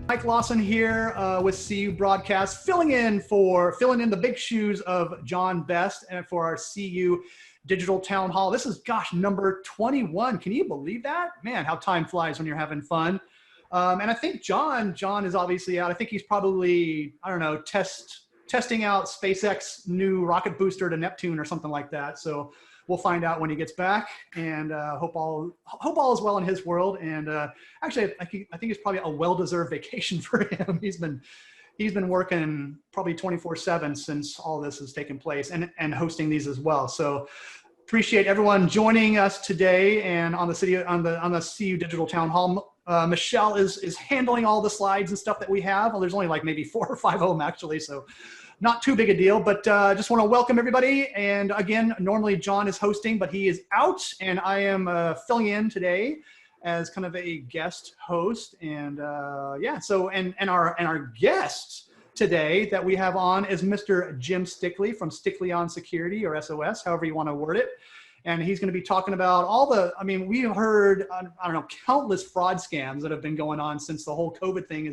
Mike Lawson here with CU Broadcast, filling in the big shoes of John Best and for our CU Digital Town Hall. This is, number 21. Can you believe that? Man, how time flies when you're having fun. And I think John is obviously out. I think he's probably, testing out SpaceX new rocket booster to Neptune or something like that. So we'll find out when he gets back, and hope all is well in his world. And actually, I think it's probably a well-deserved vacation for him. He's been working probably 24/7 since all this has taken place, and hosting these as well. So appreciate everyone joining us today, and on the CU Digital Town Hall. Michelle is handling all the slides and stuff that we have. Well, there's only like maybe 4 or 5 of them actually, so not too big a deal, but just want to welcome everybody. And again, normally John is hosting, but he is out, and I am filling in today as kind of a guest host. And and our guest today that we have on is Mr. Jim Stickley from Stickley on Security, or SOS, however you want to word it. And he's going to be talking about we've heard, countless fraud scams that have been going on since the whole COVID thing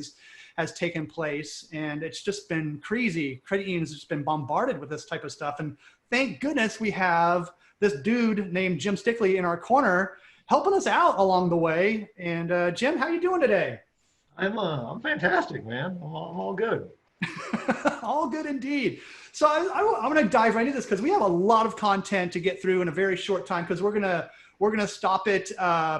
has taken place. And it's just been crazy. Credit unions have just been bombarded with this type of stuff. And thank goodness we have this dude named Jim Stickley in our corner helping us out along the way. And Jim, how you doing today? I'm fantastic, man. I'm all good. All good indeed. So I'm going to dive right into this because we have a lot of content to get through in a very short time, because we're gonna stop it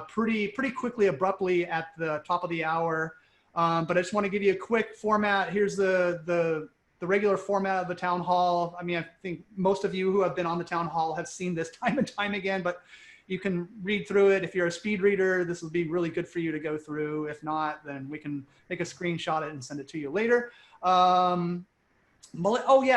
pretty quickly, abruptly at the top of the hour. But I just want to give you a quick format. Here's the regular format of the town hall. I mean, I think most of you who have been on the town hall have seen this time and time again, but you can read through it. If you're a speed reader, this will be really good for you to go through. If not, then we can make a screenshot it and send it to you later.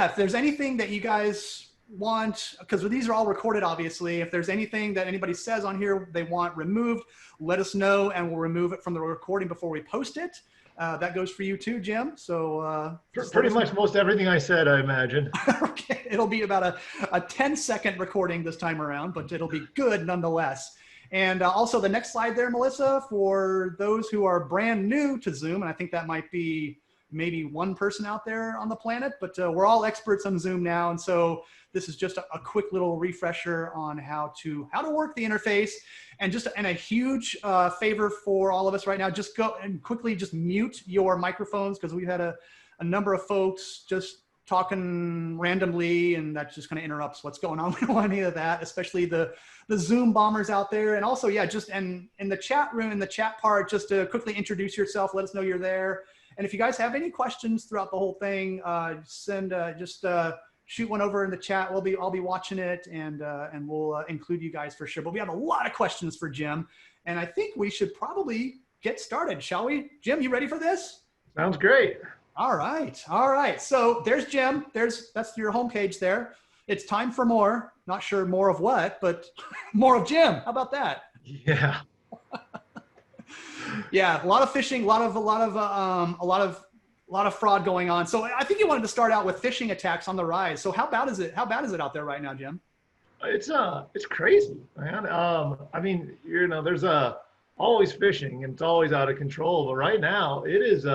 If there's anything that you guys want, because these are all recorded, obviously, if there's anything that anybody says on here they want removed, let us know, and we'll remove it from the recording before we post it. That goes for you too, Jim. So pretty much most everything I said, I imagine. Okay, it'll be about a 10-second recording this time around, but it'll be good nonetheless. And also the next slide there, Melissa, for those who are brand new to Zoom, and I think that might be maybe one person out there on the planet, but we're all experts on Zoom now. And so this is just a quick little refresher on how to work the interface. And a huge favor for all of us right now, just go and quickly just mute your microphones, because we've had a number of folks just talking randomly, and that just kind of interrupts what's going on. We don't want any of that, especially the Zoom bombers out there. And also, just in the chat room, in the chat part, just to quickly introduce yourself, let us know you're there. And if you guys have any questions throughout the whole thing, shoot one over in the chat. I'll be watching it, and we'll include you guys for sure. But we have a lot of questions for Jim, and I think we should probably get started, shall we? Jim, you ready for this? Sounds great. All right. So there's Jim. That's your homepage there. It's time for more. Not sure more of what, but more of Jim. How about that? Yeah. Yeah, a lot of phishing, a lot of fraud going on. So I think you wanted to start out with phishing attacks on the rise. So how bad is it out there right now, Jim? It's crazy, man. There's always phishing, and it's always out of control. But right now, it's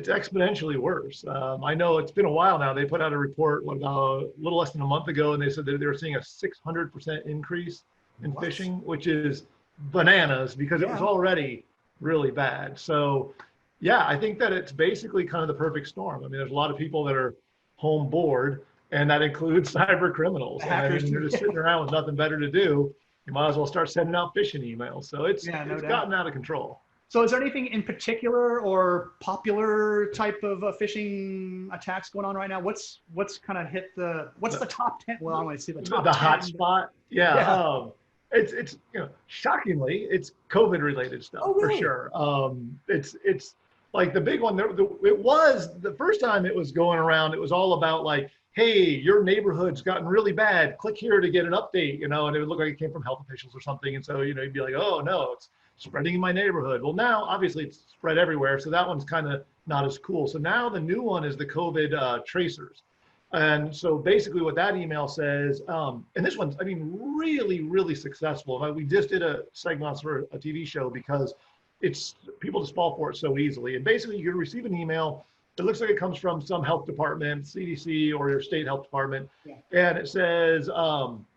exponentially worse. I know it's been a while now. They put out a report a little less than a month ago, and they said that they were seeing a 600% increase in phishing, which is bananas, because it was already really bad. So yeah, I think that it's basically kind of the perfect storm. I mean, there's a lot of people that are home bored, and that includes cyber criminals. And they're just sitting around with nothing better to do. You might as well start sending out phishing emails. So it's gotten out of control. So is there anything in particular or popular type of phishing attacks going on right now? What's kind of hit what's the top 10? Well, I want to see the top 10. The hot spot. Yeah. It's shockingly, it's COVID related stuff. Oh, really? For sure. It's like the big one. It was the first time it was going around. It was all about like, hey, your neighborhood's gotten really bad. Click here to get an update, and it would look like it came from health officials or something. And so, you'd be like, oh no, it's spreading in my neighborhood. Well, now obviously it's spread everywhere. So that one's kind of not as cool. So now the new one is the COVID tracers. And so basically what that email says, and this one's, really, really successful. We just did a segment for a TV show because it's people just fall for it so easily. And basically, you receive an email. It looks like it comes from some health department, CDC, or your state health department, Yeah. and it says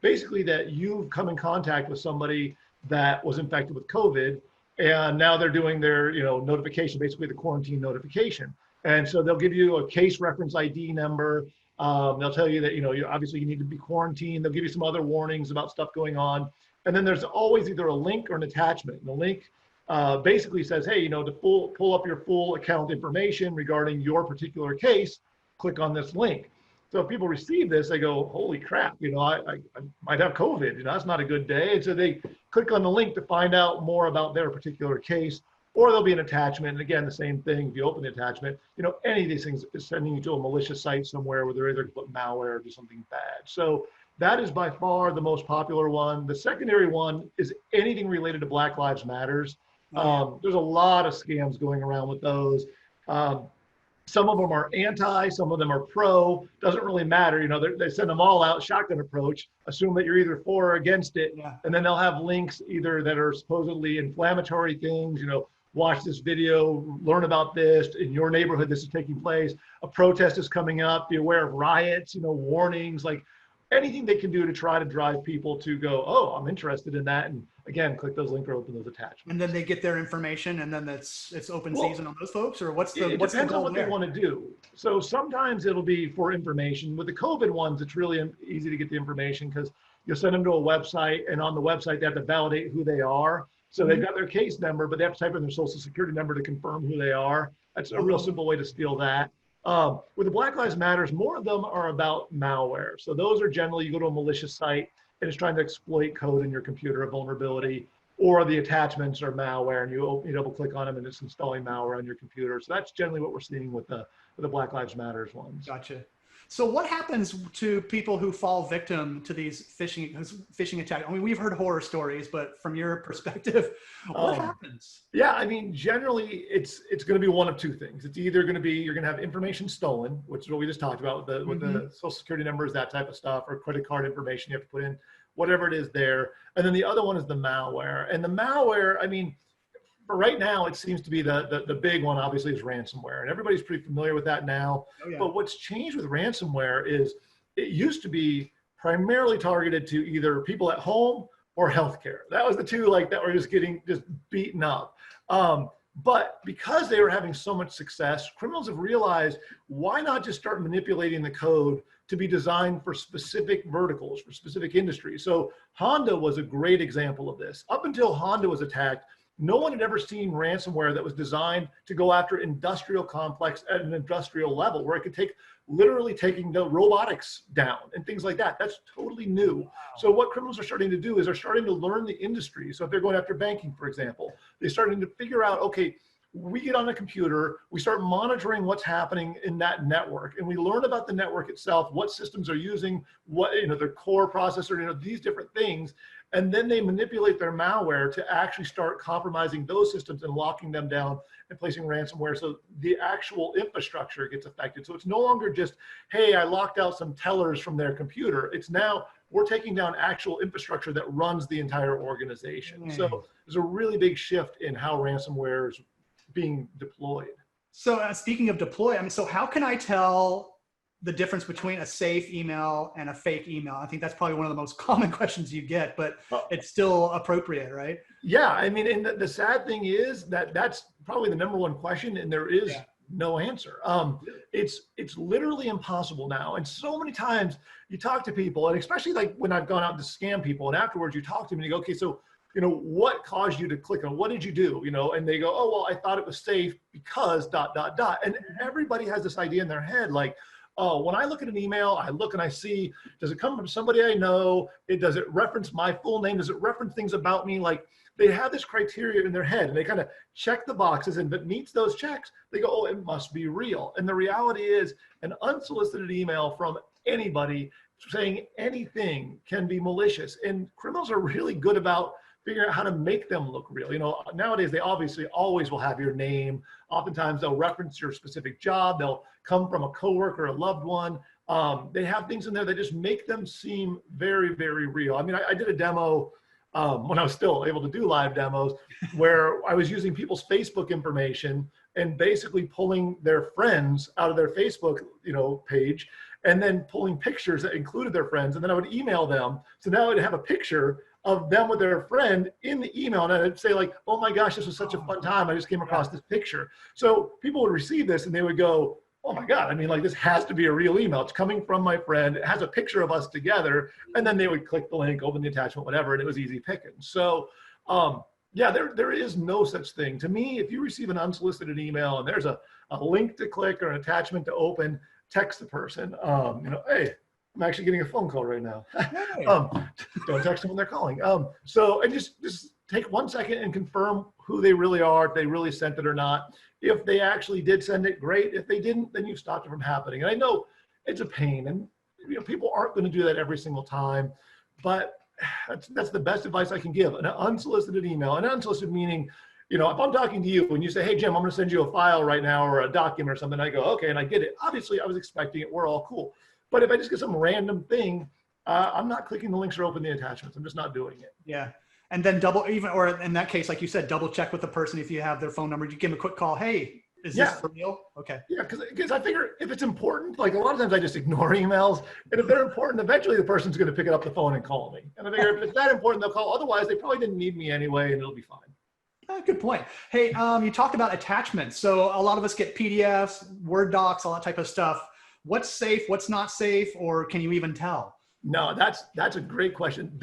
basically that you've come in contact with somebody that was infected with COVID, and now they're doing their notification, basically the quarantine notification. And so they'll give you a case reference ID number. They'll tell you that obviously you need to be quarantined. They'll give you some other warnings about stuff going on, and then there's always either a link or an attachment. And the link basically says, hey, to pull up your full account information regarding your particular case, click on this link. So if people receive this, they go, holy crap, I might have COVID, that's not a good day. And so they click on the link to find out more about their particular case, or there'll be an attachment. And again, the same thing, if you open the attachment, any of these things is sending you to a malicious site somewhere where they're either going to put malware or do something bad. So that is by far the most popular one. The secondary one is anything related to Black Lives Matters. There's a lot of scams going around with those. Some of them are anti, some of them are pro, doesn't really matter. They send them all out, shotgun approach, assume that you're either for or against it. Yeah. And then they'll have links either that are supposedly inflammatory things, watch this video, learn about this, in your neighborhood this is taking place, a protest is coming up, be aware of riots, warnings, like anything they can do to try to drive people to go, oh, I'm interested in that. And again, click those links or open those attachments. And then they get their information, and then it's open season on those folks, or what's the what's the goal on what there? they want to do. So sometimes it'll be for information. With the COVID ones, it's really easy to get the information because you'll send them to a website, and on the website they have to validate who they are. So they've got their case number, but they have to type in their social security number to confirm who they are. That's a real simple way to steal that. With the Black Lives Matters, more of them are about malware. So those are generally, you go to a malicious site and it's trying to exploit code in your computer, a vulnerability, or the attachments are malware, and you double click on them and it's installing malware on your computer. So that's generally what we're seeing with the Black Lives Matters ones. Gotcha. So what happens to people who fall victim to these phishing attacks? I mean, we've heard horror stories, but from your perspective, what happens? Yeah, I mean, generally it's going to be one of two things. It's either going to be, you're going to have information stolen, which is what we just talked about with the social security numbers, that type of stuff, or credit card information you have to put in, whatever it is there. And then the other one is the malware. And the malware, I mean, for right now, it seems to be the big one, obviously, is ransomware. And everybody's pretty familiar with that now. Oh, yeah. But what's changed with ransomware is it used to be primarily targeted to either people at home or healthcare. That was the two that were just getting beaten up. But because they were having so much success, criminals have realized, why not just start manipulating the code to be designed for specific verticals, for specific industries. So Honda was a great example of this. Up until Honda was attacked, no one had ever seen ransomware that was designed to go after industrial complex at an industrial level, where it could literally taking the robotics down and things like that. That's totally new. Wow. So what criminals are starting to do is they're starting to learn the industry. So if they're going after banking, for example, they're starting to figure out, okay, we get on a computer, we start monitoring what's happening in that network, and we learn about the network itself, what systems are using, what, their core processor, these different things. And then they manipulate their malware to actually start compromising those systems and locking them down and placing ransomware. So the actual infrastructure gets affected. So it's no longer just, hey, I locked out some tellers from their computer. It's now we're taking down actual infrastructure that runs the entire organization. So there's a really big shift in how ransomware is being deployed. So speaking of deploy, I mean, so how can I tell the difference between a safe email and a fake email? I think that's probably one of the most common questions you get, but it's still appropriate, right? Yeah, I mean, and the sad thing is that that's probably the number one question, and there is no answer. It's literally impossible now. And so many times you talk to people, and especially when I've gone out to scam people, and afterwards you talk to them and you go, okay, so what caused you to click on, what did you do? And they go, oh, well, I thought it was safe because ... And everybody has this idea in their head, oh, when I look at an email, I look and I see, does it come from somebody I know? Does it reference my full name? Does it reference things about me? They have this criteria in their head, and they kind of check the boxes, and if it meets those checks, they go, oh, it must be real. And the reality is, an unsolicited email from anybody saying anything can be malicious. And criminals are really good about figuring out how to make them look real. Nowadays, they obviously always will have your name. Oftentimes, they'll reference your specific job. They'll come from a coworker, a loved one. They have things in there that just make them seem very, very real. I mean, I did a demo when I was still able to do live demos, where I was using people's Facebook information and basically pulling their friends out of their Facebook, page, and then pulling pictures that included their friends, and then I would email them. So now I'd have a picture of them with their friend in the email, and I'd say like, "Oh my gosh, this was such a fun time. I just came across this picture." So people would receive this and they would go, "Oh my God, I mean, like, this has to be a real email. It's coming from my friend. It has a picture of us together." And then they would click the link, open the attachment, whatever, and it was easy picking. So yeah, there is no such thing. To me, if you receive an unsolicited email and there's a link to click or an attachment to open, text the person, "Hey, I'm actually getting a phone call right now." Hey. Don't text them when they're calling. So, and just take 1 second and confirm who they really are, if they really sent it or not. If they actually did send it, great. If they didn't, then you've stopped it from happening. And I know it's a pain, and people aren't going to do that every single time, but that's the best advice I can give. An unsolicited email, an unsolicited meaning, if I'm talking to you and you say, "Hey, Jim, I'm going to send you a file right now or a document or something," I go, "Okay," and I get it. Obviously, I was expecting it. We're all cool. But if I just get some random thing, I'm not clicking the links or open the attachments. I'm just not doing it. Yeah. And then or in that case, like you said, double check with the person. If you have their phone number, you give them a quick call. "Hey, is this for real?" Okay. Yeah, because I figure if it's important, like a lot of times I just ignore emails. And if they're important, eventually the person's going to pick up the phone and call me. And I figure if it's that important, they'll call. Otherwise, they probably didn't need me anyway, and it'll be fine. Good point. Hey, you talked about attachments. So a lot of us get PDFs, Word docs, all that type of stuff. What's safe? What's not safe? Or can you even tell? No, that's a great question.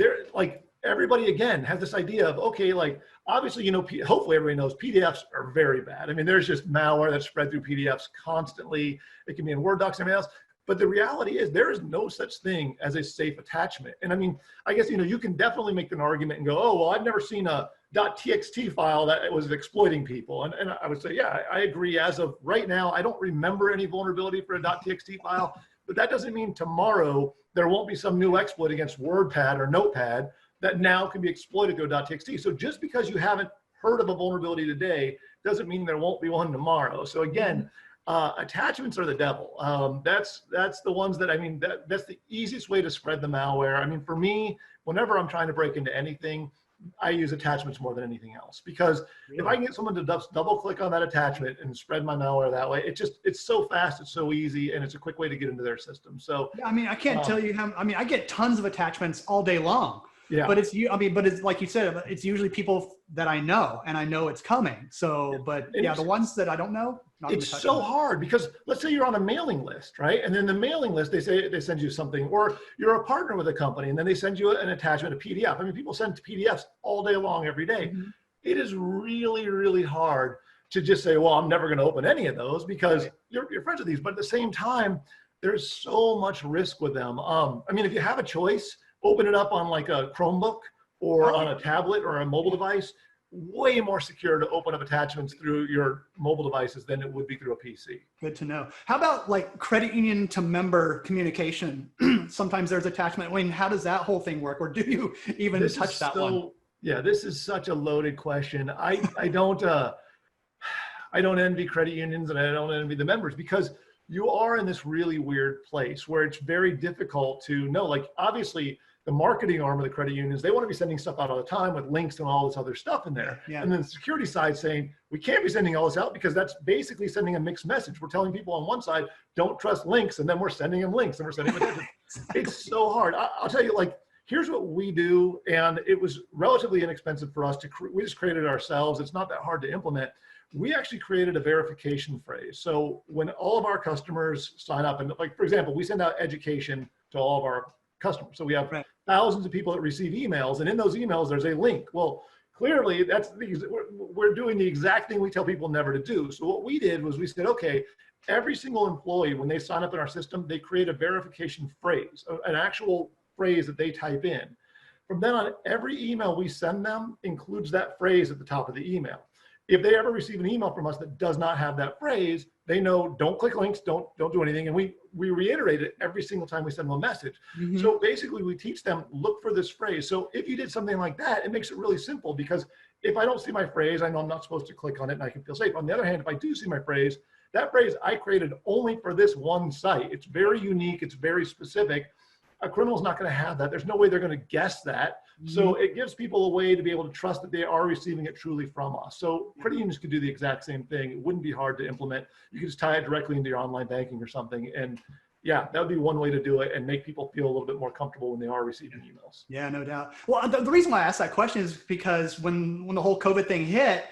Everybody again has this idea of, okay, like obviously, hopefully everybody knows PDFs are very bad. I mean, there's just malware that's spread through PDFs constantly. It can be in Word docs and everything else. But the reality is there is no such thing as a safe attachment. And I mean, I guess, you can definitely make an argument and go, "Oh, well, I've never seen a .txt file that was exploiting people." And I would say, yeah, I agree. As of right now, I don't remember any vulnerability for a .txt file, but that doesn't mean tomorrow there won't be some new exploit against WordPad or Notepad that now can be exploited to a .txt. So just because you haven't heard of a vulnerability today doesn't mean there won't be one tomorrow. So again, attachments are the devil. That's the ones that, that's the easiest way to spread the malware. I mean, for me, whenever I'm trying to break into anything, I use attachments more than anything else, because if I can get someone to double click on that attachment and spread my malware that way, it's so fast, it's so easy, and it's a quick way to get into their system. So yeah, I can't tell you how, I get tons of attachments all day long. Yeah. But it's like you said, it's usually people that I know, and I know it's coming. So, but yeah, the ones that I don't know, it's so hard, because let's say you're on a mailing list, right? And then the mailing list, they send you something, or you're a partner with a company and then they send you an attachment, a PDF. I mean, people send PDFs all day long, every day. Mm-hmm. It is really, really hard to just say, "Well, I'm never going to open any of those," because you're friends with these. But at the same time, there's so much risk with them. If you have a choice, open it up on like a Chromebook or on a tablet or a mobile device. Way more secure to open up attachments through your mobile devices than it would be through a PC. Good to know. How about like credit union to member communication? Sometimes there's attachment. How does that whole thing work? Or do you even touch that one? Yeah, this is such a loaded question. I don't envy credit unions, and I don't envy the members, because you are in this really weird place where it's very difficult to know. Like, obviously, the marketing arm of the credit unions, they want to be sending stuff out all the time with links and all this other stuff in there. Yeah. And then the security side saying, we can't be sending all this out, because that's basically sending a mixed message. We're telling people on one side, don't trust links, and then we're sending them links, and we're sending them. It's so hard. I'll tell you, like, here's what we do, and it was relatively inexpensive for us we just created it ourselves. It's not that hard to implement. We actually created a verification phrase. So when all of our customers sign up, and like, for example, we send out education to all of our customers. So we have thousands of people that receive emails, and in those emails, there's a link. Well, clearly we're doing the exact thing we tell people never to do. So what we did was we said, okay, every single employee, when they sign up in our system, they create a verification phrase, an actual phrase that they type in. From then on, every email we send them includes that phrase at the top of the email. If they ever receive an email from us that does not have that phrase, they know, don't click links, don't do anything. And we reiterate it every single time we send them a message. Mm-hmm. So basically we teach them, look for this phrase. So if you did something like that, it makes it really simple, because if I don't see my phrase, I know I'm not supposed to click on it and I can feel safe. On the other hand, if I do see my phrase, that phrase I created only for this one site. It's very unique, it's very specific. A criminal's not going to have that. There's no way they're going to guess that. So it gives people a way to be able to trust that they are receiving it truly from us. So credit unions could do the exact same thing. It wouldn't be hard to implement. You could just tie it directly into your online banking or something. And yeah, that would be one way to do it and make people feel a little bit more comfortable when they are receiving emails. Yeah, no doubt. Well, the reason why I asked that question is because when the whole COVID thing hit,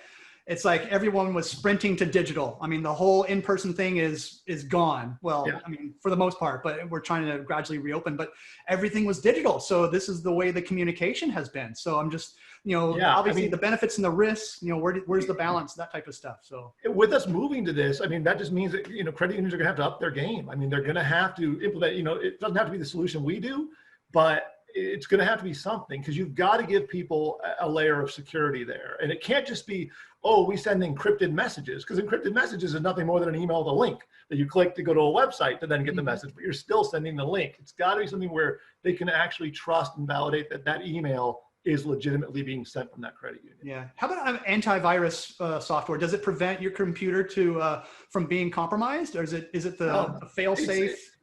it's like everyone was sprinting to digital. I mean, the whole in-person thing is gone. Well, yeah. I mean, for the most part, but we're trying to gradually reopen, but everything was digital. So this is the way the communication has been. So I'm just, obviously the benefits and the risks, where's the balance, that type of stuff. So with us moving to this, I mean, that just means that, credit unions are gonna have to up their game. I mean, they're gonna have to implement, it doesn't have to be the solution we do, but it's going to have to be something, because you've got to give people a layer of security there. And it can't just be, oh, we send encrypted messages, because encrypted messages is nothing more than an email with a link that you click to go to a website to then get the message, but you're still sending the link. It's got to be something where they can actually trust and validate that that email is legitimately being sent from that credit union. Yeah. How about antivirus software? Does it prevent your computer from being compromised, or is it the fail-safe?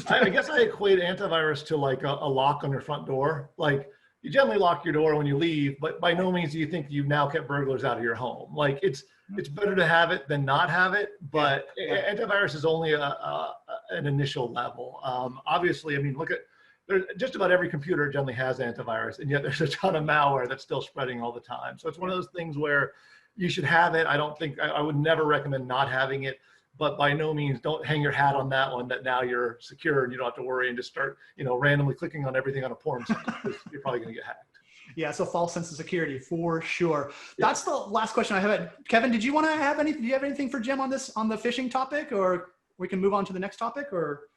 I guess I equate antivirus to like a lock on your front door. Like, you generally lock your door when you leave, but by no means do you think you've now kept burglars out of your home. Like, it's better to have it than not have it, but antivirus is only an initial level. Obviously, I mean, look at, just about every computer generally has antivirus, and yet there's a ton of malware that's still spreading all the time. So it's one of those things where you should have it. I would never recommend not having it. But by no means, don't hang your hat on that one, that now you're secure and you don't have to worry and just start, randomly clicking on everything on a porn site, because you're probably going to get hacked. Yeah, so false sense of security for sure. Yeah. That's the last question I have. Kevin, do you have anything for Jim on the phishing topic, or we can move on to the next topic? Or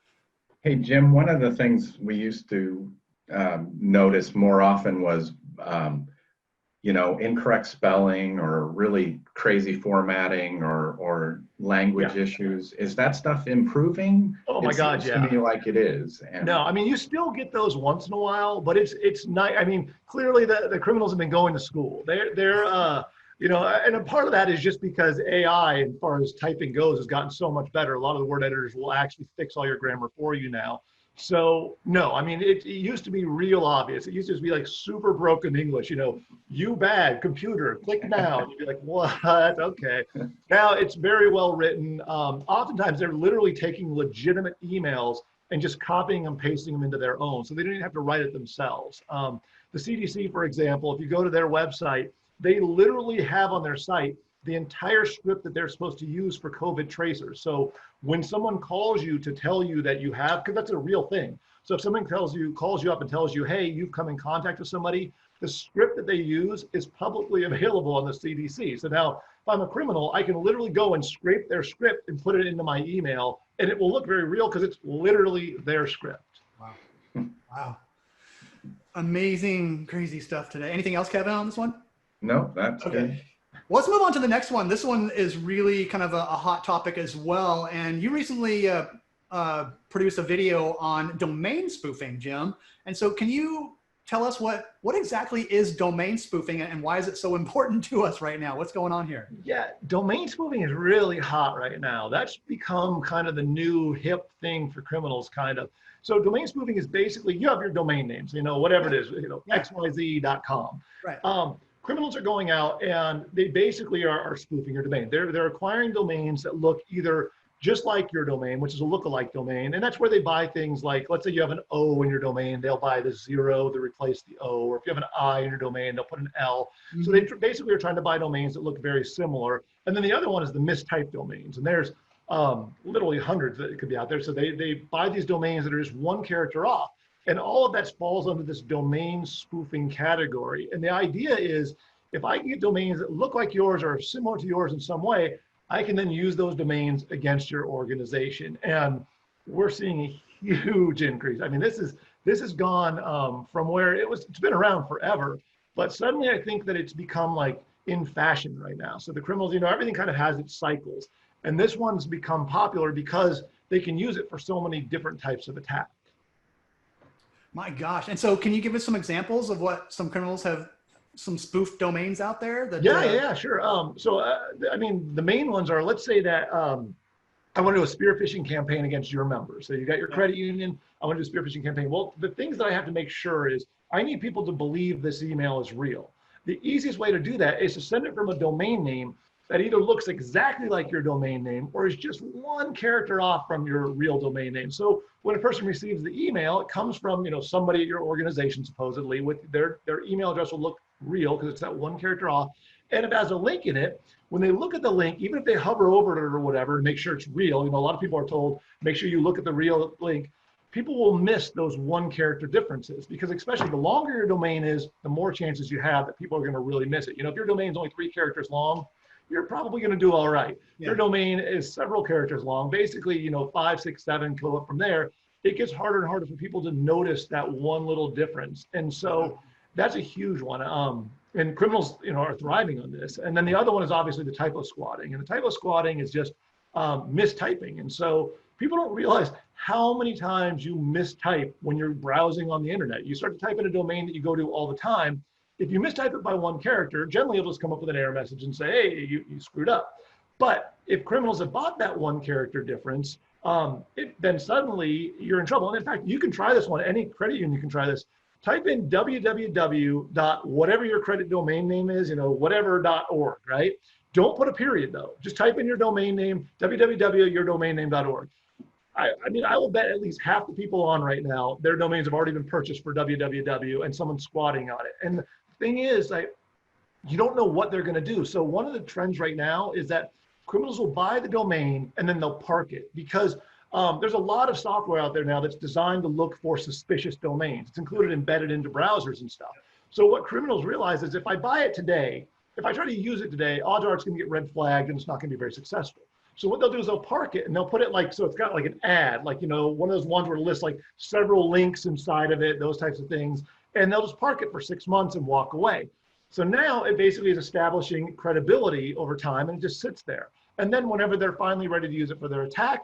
hey, Jim, one of the things we used to notice more often was incorrect spelling or really crazy formatting or language issues. Is that stuff improving? Oh my God, yeah. It seems to me like it is. And no, I mean, you still get those once in a while, but it's not. I mean, clearly the criminals have been going to school. They're and a part of that is just because AI, as far as typing goes, has gotten so much better. A lot of the word editors will actually fix all your grammar for you now. So no, I mean, it used to be real obvious. It used to be like super broken English, you bad computer, click now. And you'd be like, what? Okay. Now it's very well written. Oftentimes they're literally taking legitimate emails and just copying and pasting them into their own. So they don't even have to write it themselves. The CDC, for example, if you go to their website, they literally have on their site the entire script that they're supposed to use for COVID tracers. So when someone calls you to tell you that you have, because that's a real thing. So if someone calls you up and tells you, hey, you've come in contact with somebody, the script that they use is publicly available on the CDC. So now if I'm a criminal, I can literally go and scrape their script and put it into my email, and it will look very real because it's literally their script. Wow. Wow. Amazing, crazy stuff today. Anything else, Kevin, on this one? No, that's okay. Good. Let's move on to the next one. This one is really kind of a hot topic as well. And you recently produced a video on domain spoofing, Jim. And so can you tell us what exactly is domain spoofing and why is it so important to us right now? What's going on here? Yeah, domain spoofing is really hot right now. That's become kind of the new hip thing for criminals, kind of. So domain spoofing is basically, you have your domain names, whatever it is, xyz.com. Right. Criminals are going out and they basically are spoofing your domain. They're acquiring domains that look either just like your domain, which is a lookalike domain. And that's where they buy things like, let's say you have an O in your domain, they'll buy the 0 to replace the O. Or if you have an I in your domain, they'll put an L. Mm-hmm. So they basically are trying to buy domains that look very similar. And then the other one is the mistyped domains. And there's literally hundreds that could be out there. So they buy these domains that are just one character off. And all of that falls under this domain spoofing category. And the idea is, if I can get domains that look like yours or are similar to yours in some way, I can then use those domains against your organization. And we're seeing a huge increase. I mean, this has gone from where it's been around forever, but suddenly I think that it's become like in fashion right now. So the criminals, everything kind of has its cycles. And this one's become popular because they can use it for so many different types of attack. My gosh. And so can you give us some examples of what some criminals have, some spoofed domains out there? That, yeah, sure. I mean, the main ones are, let's say that I want to do a spear phishing campaign against your members. So you got your credit union, I want to do a spear phishing campaign. Well, the things that I have to make sure is I need people to believe this email is real. The easiest way to do that is to send it from a domain name that either looks exactly like your domain name or is just one character off from your real domain name. So when a person receives the email, it comes from somebody at your organization supposedly with their email address will look real because it's that one character off. And it has a link in it. When they look at the link, even if they hover over it or whatever and make sure it's real, a lot of people are told, make sure you look at the real link. People will miss those one character differences because especially the longer your domain is, the more chances you have that people are going to really miss it. If your domain is only 3 characters long, you're probably going to do all right. Yeah. Your domain is several characters long, basically, 5, 6, 7, go up from there. It gets harder and harder for people to notice that one little difference. And so that's a huge one. And criminals, are thriving on this. And then the other one is obviously the typo squatting. And the typo squatting is just mistyping. And so people don't realize how many times you mistype when you're browsing on the internet. You start to type in a domain that you go to all the time. If you mistype it by one character, generally it'll just come up with an error message and say, hey, you screwed up. But if criminals have bought that one character difference, then suddenly you're in trouble. And in fact, you can try this one. Any credit union can try this. Type in www. whatever your credit domain name is, whatever.org, right? Don't put a period though. Just type in your domain name, www.yourdomainname.org. I will bet at least half the people on right now, their domains have already been purchased for www and someone's squatting on it. And the thing is, you don't know what they're going to do. So one of the trends right now is that criminals will buy the domain and then they'll park it because there's a lot of software out there now that's designed to look for suspicious domains. It's included embedded into browsers and stuff. So what criminals realize is if I buy it today, if I try to use it today, odds are it's going to get red flagged and it's not going to be very successful. So what they'll do is they'll park it and they'll put it so it's got like an ad, one of those ones where it lists like several links inside of it, those types of things. And they'll just park it for 6 months and walk away. So now it basically is establishing credibility over time and it just sits there. And then whenever they're finally ready to use it for their attack,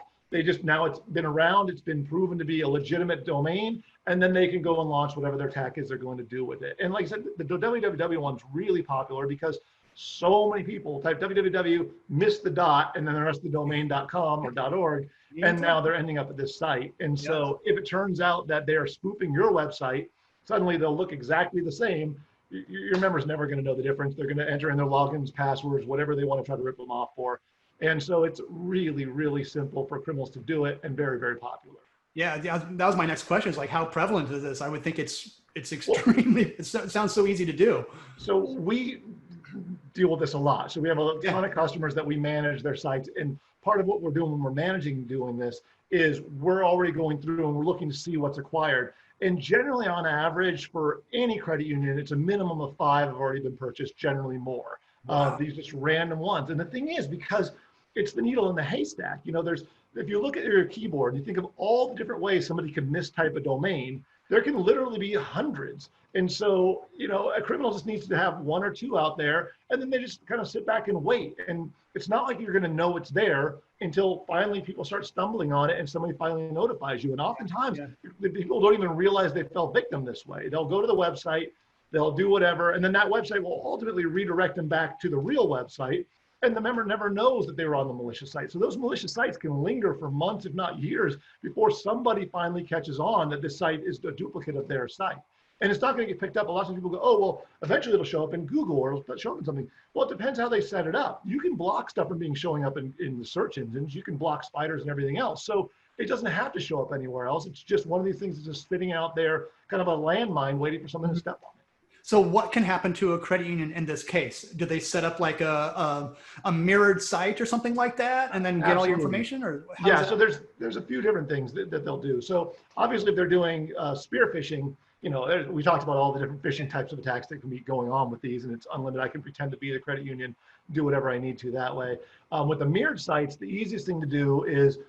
now it's been around, it's been proven to be a legitimate domain, and then they can go and launch whatever their attack is they're going to do with it. And like I said, the www one's really popular because so many people type www, miss the dot, and then the rest of the domain.com or .org, and now they're ending up at this site. And so if it turns out that they are spoofing your website, suddenly they'll look exactly the same. Your member's never going to know the difference. They're going to enter in their logins, passwords, whatever they want to try to rip them off for. And so it's really, really simple for criminals to do it and very, very popular. Yeah, that was my next question. Is how prevalent is this? I would think it's extremely, it sounds so easy to do. So we deal with this a lot. So we have a ton of customers that we manage their sites. And part of what we're doing when we're managing doing this is we're already going through and we're looking to see what's acquired. And generally on average for any credit union, it's a minimum of 5 have already been purchased, generally more. Wow. These just random ones. And the thing is, because it's the needle in the haystack, if you look at your keyboard and you think of all the different ways somebody could mistype a domain, there can literally be hundreds. And so, a criminal just needs to have 1 or 2 out there, and then they just kind of sit back and wait. And it's not like you're going to know it's there until finally people start stumbling on it and somebody finally notifies you. And oftentimes, the people don't even realize they fell victim this way. They'll go to the website, they'll do whatever, and then that website will ultimately redirect them back to the real website. And the member never knows that they were on the malicious site. So those malicious sites can linger for months, if not years, before somebody finally catches on that this site is a duplicate of their site. And it's not going to get picked up. A lot of people go, oh, well, eventually it'll show up in Google or it'll show up in something. Well, it depends how they set it up. You can block stuff from being showing up in the search engines. You can block spiders and everything else. So it doesn't have to show up anywhere else. It's just one of these things that's just sitting out there, kind of a landmine waiting for someone to step on it. So what can happen to a credit union in this case? Do they set up like a mirrored site or something like that and then get all your information? Or so there's a few different things that they'll do. So obviously if they're doing spear phishing, we talked about all the different phishing types of attacks that can be going on with these, and it's unlimited. I can pretend to be the credit union, do whatever I need to that way. With the mirrored sites, the easiest thing to do is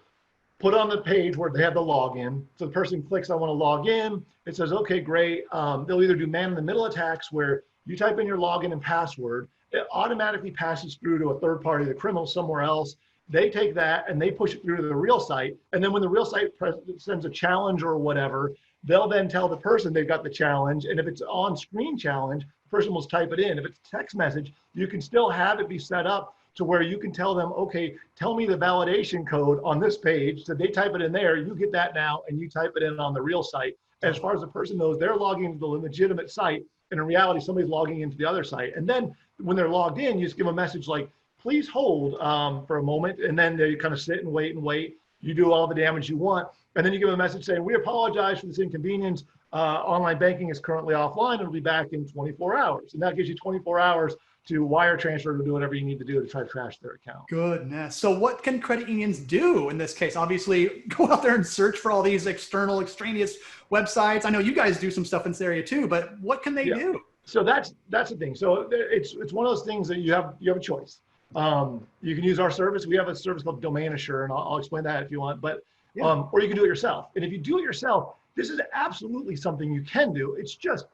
put on the page where they have the login. So the person clicks, I want to log in. It says, okay, great. They'll either do man-in-the-middle attacks where you type in your login and password. It automatically passes through to a third party, the criminal somewhere else. They take that and they push it through to the real site. And then when the real site sends a challenge or whatever, they'll then tell the person they've got the challenge. And if it's on-screen challenge, the person will type it in. If it's text message, you can still have it be set up to where you can tell them, okay, tell me the validation code on this page. So they type it in there, you get that now, and you type it in on the real site. As far as the person knows, they're logging into the legitimate site, and in reality, somebody's logging into the other site. And then when they're logged in, you just give a message like, please hold for a moment, and then they kind of sit and wait. You do all the damage you want, and then you give a message saying, we apologize for this inconvenience. Online banking is currently offline. It'll be back in 24 hours. And that gives you 24 hours to wire transfer to do whatever you need to do to try to trash their account. Goodness. So what can credit unions do in this case? Obviously, go out there and search for all these external, extraneous websites. I know you guys do some stuff in this area too, but what can they do? So that's the thing. So it's one of those things that you have a choice. You can use our service. We have a service called Domain Assure, and I'll explain that if you want. But or you can do it yourself. And if you do it yourself, this is absolutely something you can do. It's just,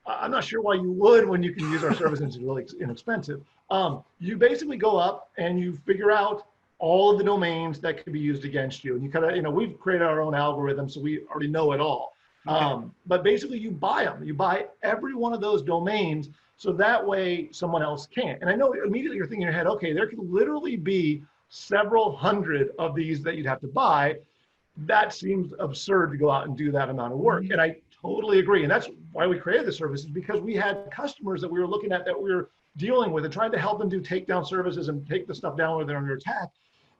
I'm not sure why you would when you can use our service and it's really inexpensive. You basically go up and you figure out all of the domains that could be used against you. And you kind of, we've created our own algorithm, so we already know it all. But basically you buy them. You buy every one of those domains, so that way someone else can't. And I know immediately you're thinking in your head, okay, there could literally be several hundred of these that you'd have to buy. That seems absurd to go out and do that amount of work. And I totally agree. And that's why we created the service, is because we had customers that we were looking at that we were dealing with and trying to help them do takedown services and take the stuff down when they're under attack.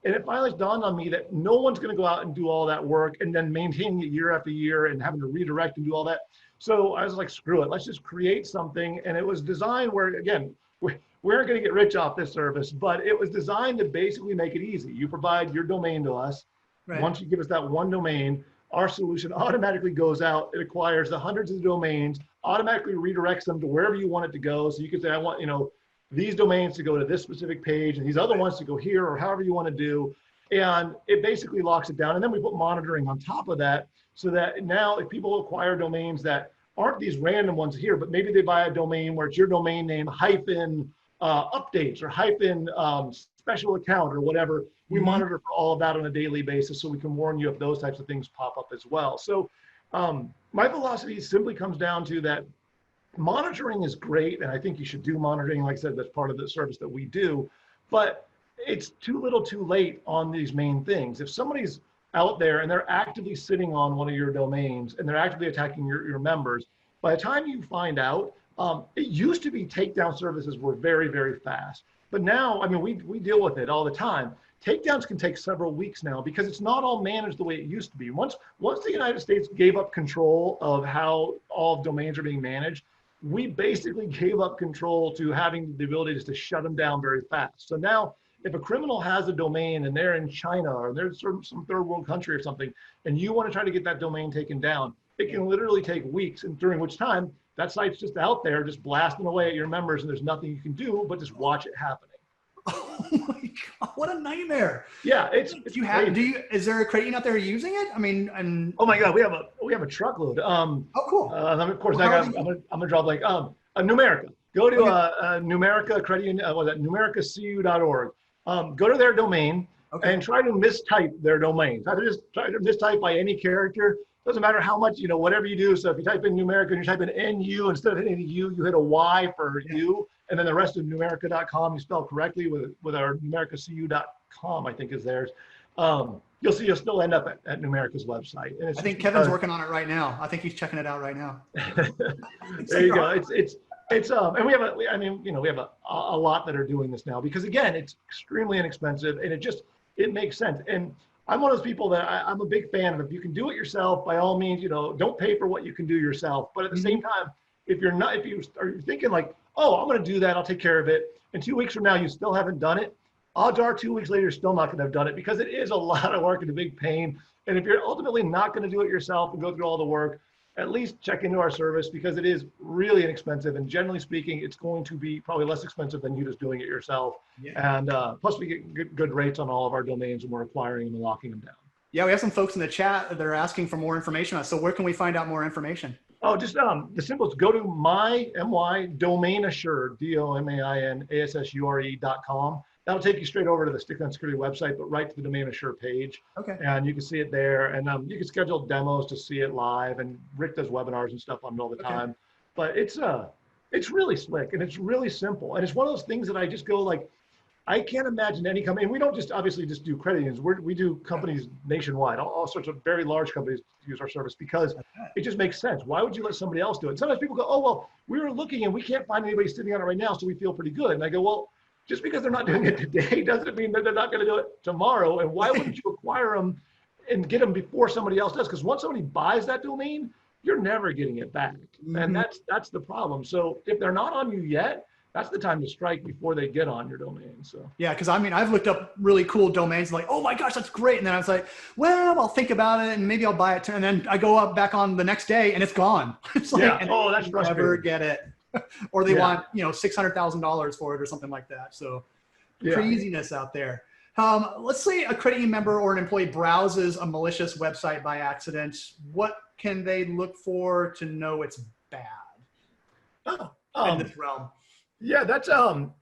And it finally dawned on me that no one's going to go out and do all that work and then maintaining it year after year and having to redirect and do all that. So I was like, screw it, let's just create something. And it was designed where, again, we aren't going to get rich off this service, but it was designed to basically make it easy. You provide your domain to us. Right. Once you give us that one domain, our solution automatically goes out. It acquires the hundreds of domains, automatically redirects them to wherever you want it to go. So you can say, I want, these domains to go to this specific page and these other ones to go here, or however you want to do. And it basically locks it down. And then we put monitoring on top of that, so that now if people acquire domains that aren't these random ones here, but maybe they buy a domain where it's your domain name hyphen updates or hyphen special account or whatever, we monitor for all of that on a daily basis, so we can warn you if those types of things pop up as well. So my philosophy simply comes down to that monitoring is great, and I think you should do monitoring. Like I said, that's part of the service that we do, but it's too little too late on these main things. If somebody's out there and they're actively sitting on one of your domains and they're actively attacking your members, by the time you find out, it used to be takedown services were very, very fast. But now, I mean, we deal with it all the time. Takedowns can take several weeks now because it's not all managed the way it used to be. Once the United States gave up control of how all domains are being managed, we basically gave up control to having the ability just to shut them down very fast. So now, if a criminal has a domain and they're in China or they're some third world country or something, and you want to try to get that domain taken down, it can literally take weeks, and during which time that site's just out there, just blasting away at your members, and there's nothing you can do but just watch it happening. Oh my God, what a nightmare. Yeah, it's is there a credit union out there using it? I mean, oh my God, we have a truckload. Oh, cool. Of course, I'm gonna draw blank. Numerica. Go to Numerica credit union. numericacu.org. Go to their domain and try to mistype their domain. Just try to mistype by any character. Doesn't matter how much, whatever you do. So if you type in Numerica and you type in NU, instead of hitting U, you hit a Y for U. And then the rest of numerica.com, you spell correctly with our numericacu.com, I think is theirs. You'll see you'll still end up at Numerica's website. And I think Kevin's working on it right now. I think he's checking it out right now. There you go. It's and we have a lot that are doing this now because again, it's extremely inexpensive and it makes sense. And I'm one of those people that I'm a big fan of. If you can do it yourself, by all means, don't pay for what you can do yourself. But at the same time, if you are thinking like, oh, I'm going to do that, I'll take care of it, and 2 weeks from now you still haven't done it, odds are 2 weeks later you're still not going to have done it because it is a lot of work and a big pain. And if you're ultimately not going to do it yourself and go through all the work, at least check into our service because it is really inexpensive. And generally speaking, it's going to be probably less expensive than you just doing it yourself. Yeah. And plus we get good rates on all of our domains and we're acquiring them and locking them down. Yeah, we have some folks in the chat that are asking for more information on it. So where can we find out more information? Oh, just the simplest, go to my domain assure, DOMAINASSURE.com. That'll take you straight over to the Stickland Security website, but right to the Domain Assure page. Okay. And you can see it there. And you can schedule demos to see it live. And Rick does webinars and stuff on it all the time. But it's really slick and it's really simple. And it's one of those things that I just go like, I can't imagine any company, and we don't just obviously just do credit unions. We do companies nationwide. All sorts of very large companies use our service because it just makes sense. Why would you let somebody else do it? Sometimes people go, oh, well, we were looking and we can't find anybody sitting on it right now, so we feel pretty good. And I go, well, just because they're not doing it today doesn't mean that they're not going to do it tomorrow. And why wouldn't you acquire them and get them before somebody else does? Because once somebody buys that domain, you're never getting it back. And that's the problem. So if they're not on you yet, that's the time to strike before they get on your domain. So yeah, because I mean, I've looked up really cool domains like, oh my gosh, that's great. And then I was like, well, I'll think about it and maybe I'll buy it. And then I go up back on the next day and it's gone. It's like, yeah. Oh, that's frustrating. Never get it. Or they want, $600,000 for it or something like that. So craziness out there. Let's say a credit union member or an employee browses a malicious website by accident. What can they look for to know it's bad in this realm? Yeah, that's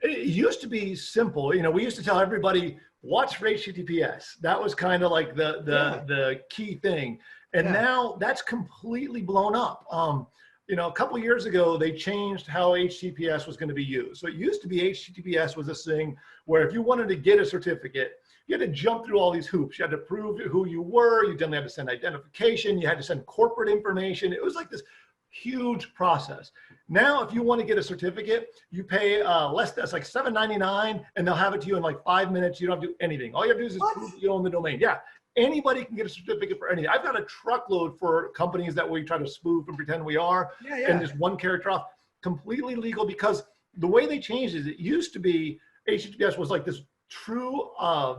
it used to be simple. We used to tell everybody watch for HTTPS. That was kind of like the key thing. And now that's completely blown up. A couple of years ago, they changed how HTTPS was going to be used. So it used to be HTTPS was this thing where if you wanted to get a certificate, you had to jump through all these hoops. You had to prove who you were. You didn't have to send identification. You had to send corporate information. It was like this huge process. Now, if you want to get a certificate, you pay less. That's like $7.99, and they'll have it to you in like 5 minutes. You don't have to do anything. All you have to do is just prove that you own the domain. Yeah, anybody can get a certificate for anything. I've got a truckload for companies that we try to spoof and pretend we are, and just one character off. Completely legal, because the way they changed it used to be HTTPS was like this true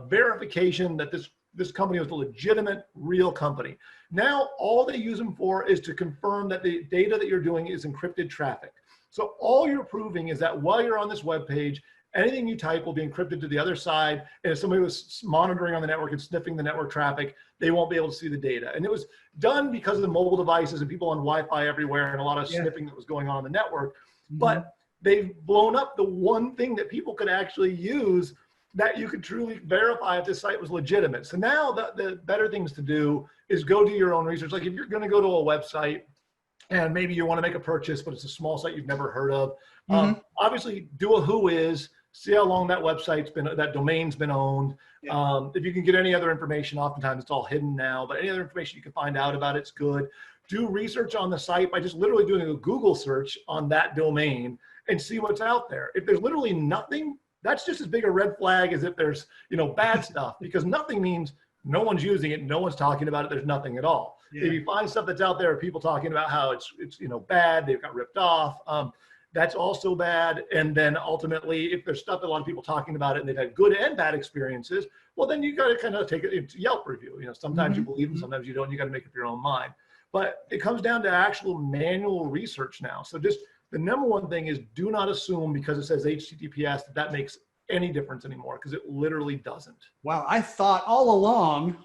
verification that this company was a legitimate, real company. Now, all they use them for is to confirm that the data that you're doing is encrypted traffic. So all you're proving is that while you're on this web page, anything you type will be encrypted to the other side. And if somebody was monitoring on the network and sniffing the network traffic, they won't be able to see the data. And it was done because of the mobile devices and people on Wi-Fi everywhere and a lot of sniffing that was going on the network. But they've blown up the one thing that people could actually use that you could truly verify if this site was legitimate. So now the better things to do is go do your own research. Like if you're going to go to a website and maybe you want to make a purchase, but it's a small site you've never heard of, obviously do a who is, see how long that that domain's been owned. If you can get any other information, oftentimes it's all hidden now, but any other information you can find out about it's good. Do research on the site by just literally doing a Google search on that domain and see what's out there. If there's literally nothing, that's just as big a red flag as if there's, bad stuff, because nothing means no one's using it, no one's talking about it, there's nothing at all. If you find stuff that's out there, people talking about how it's bad, they've got ripped off, that's also bad. And then ultimately, if there's stuff that a lot of people talking about it and they've had good and bad experiences, well, then you got to kind of take it into Yelp review. Sometimes you believe them, sometimes you don't, you got to make up your own mind. But it comes down to actual manual research now. So just the number one thing is do not assume because it says HTTPS that makes any difference anymore, because it literally doesn't. Wow, I thought all along,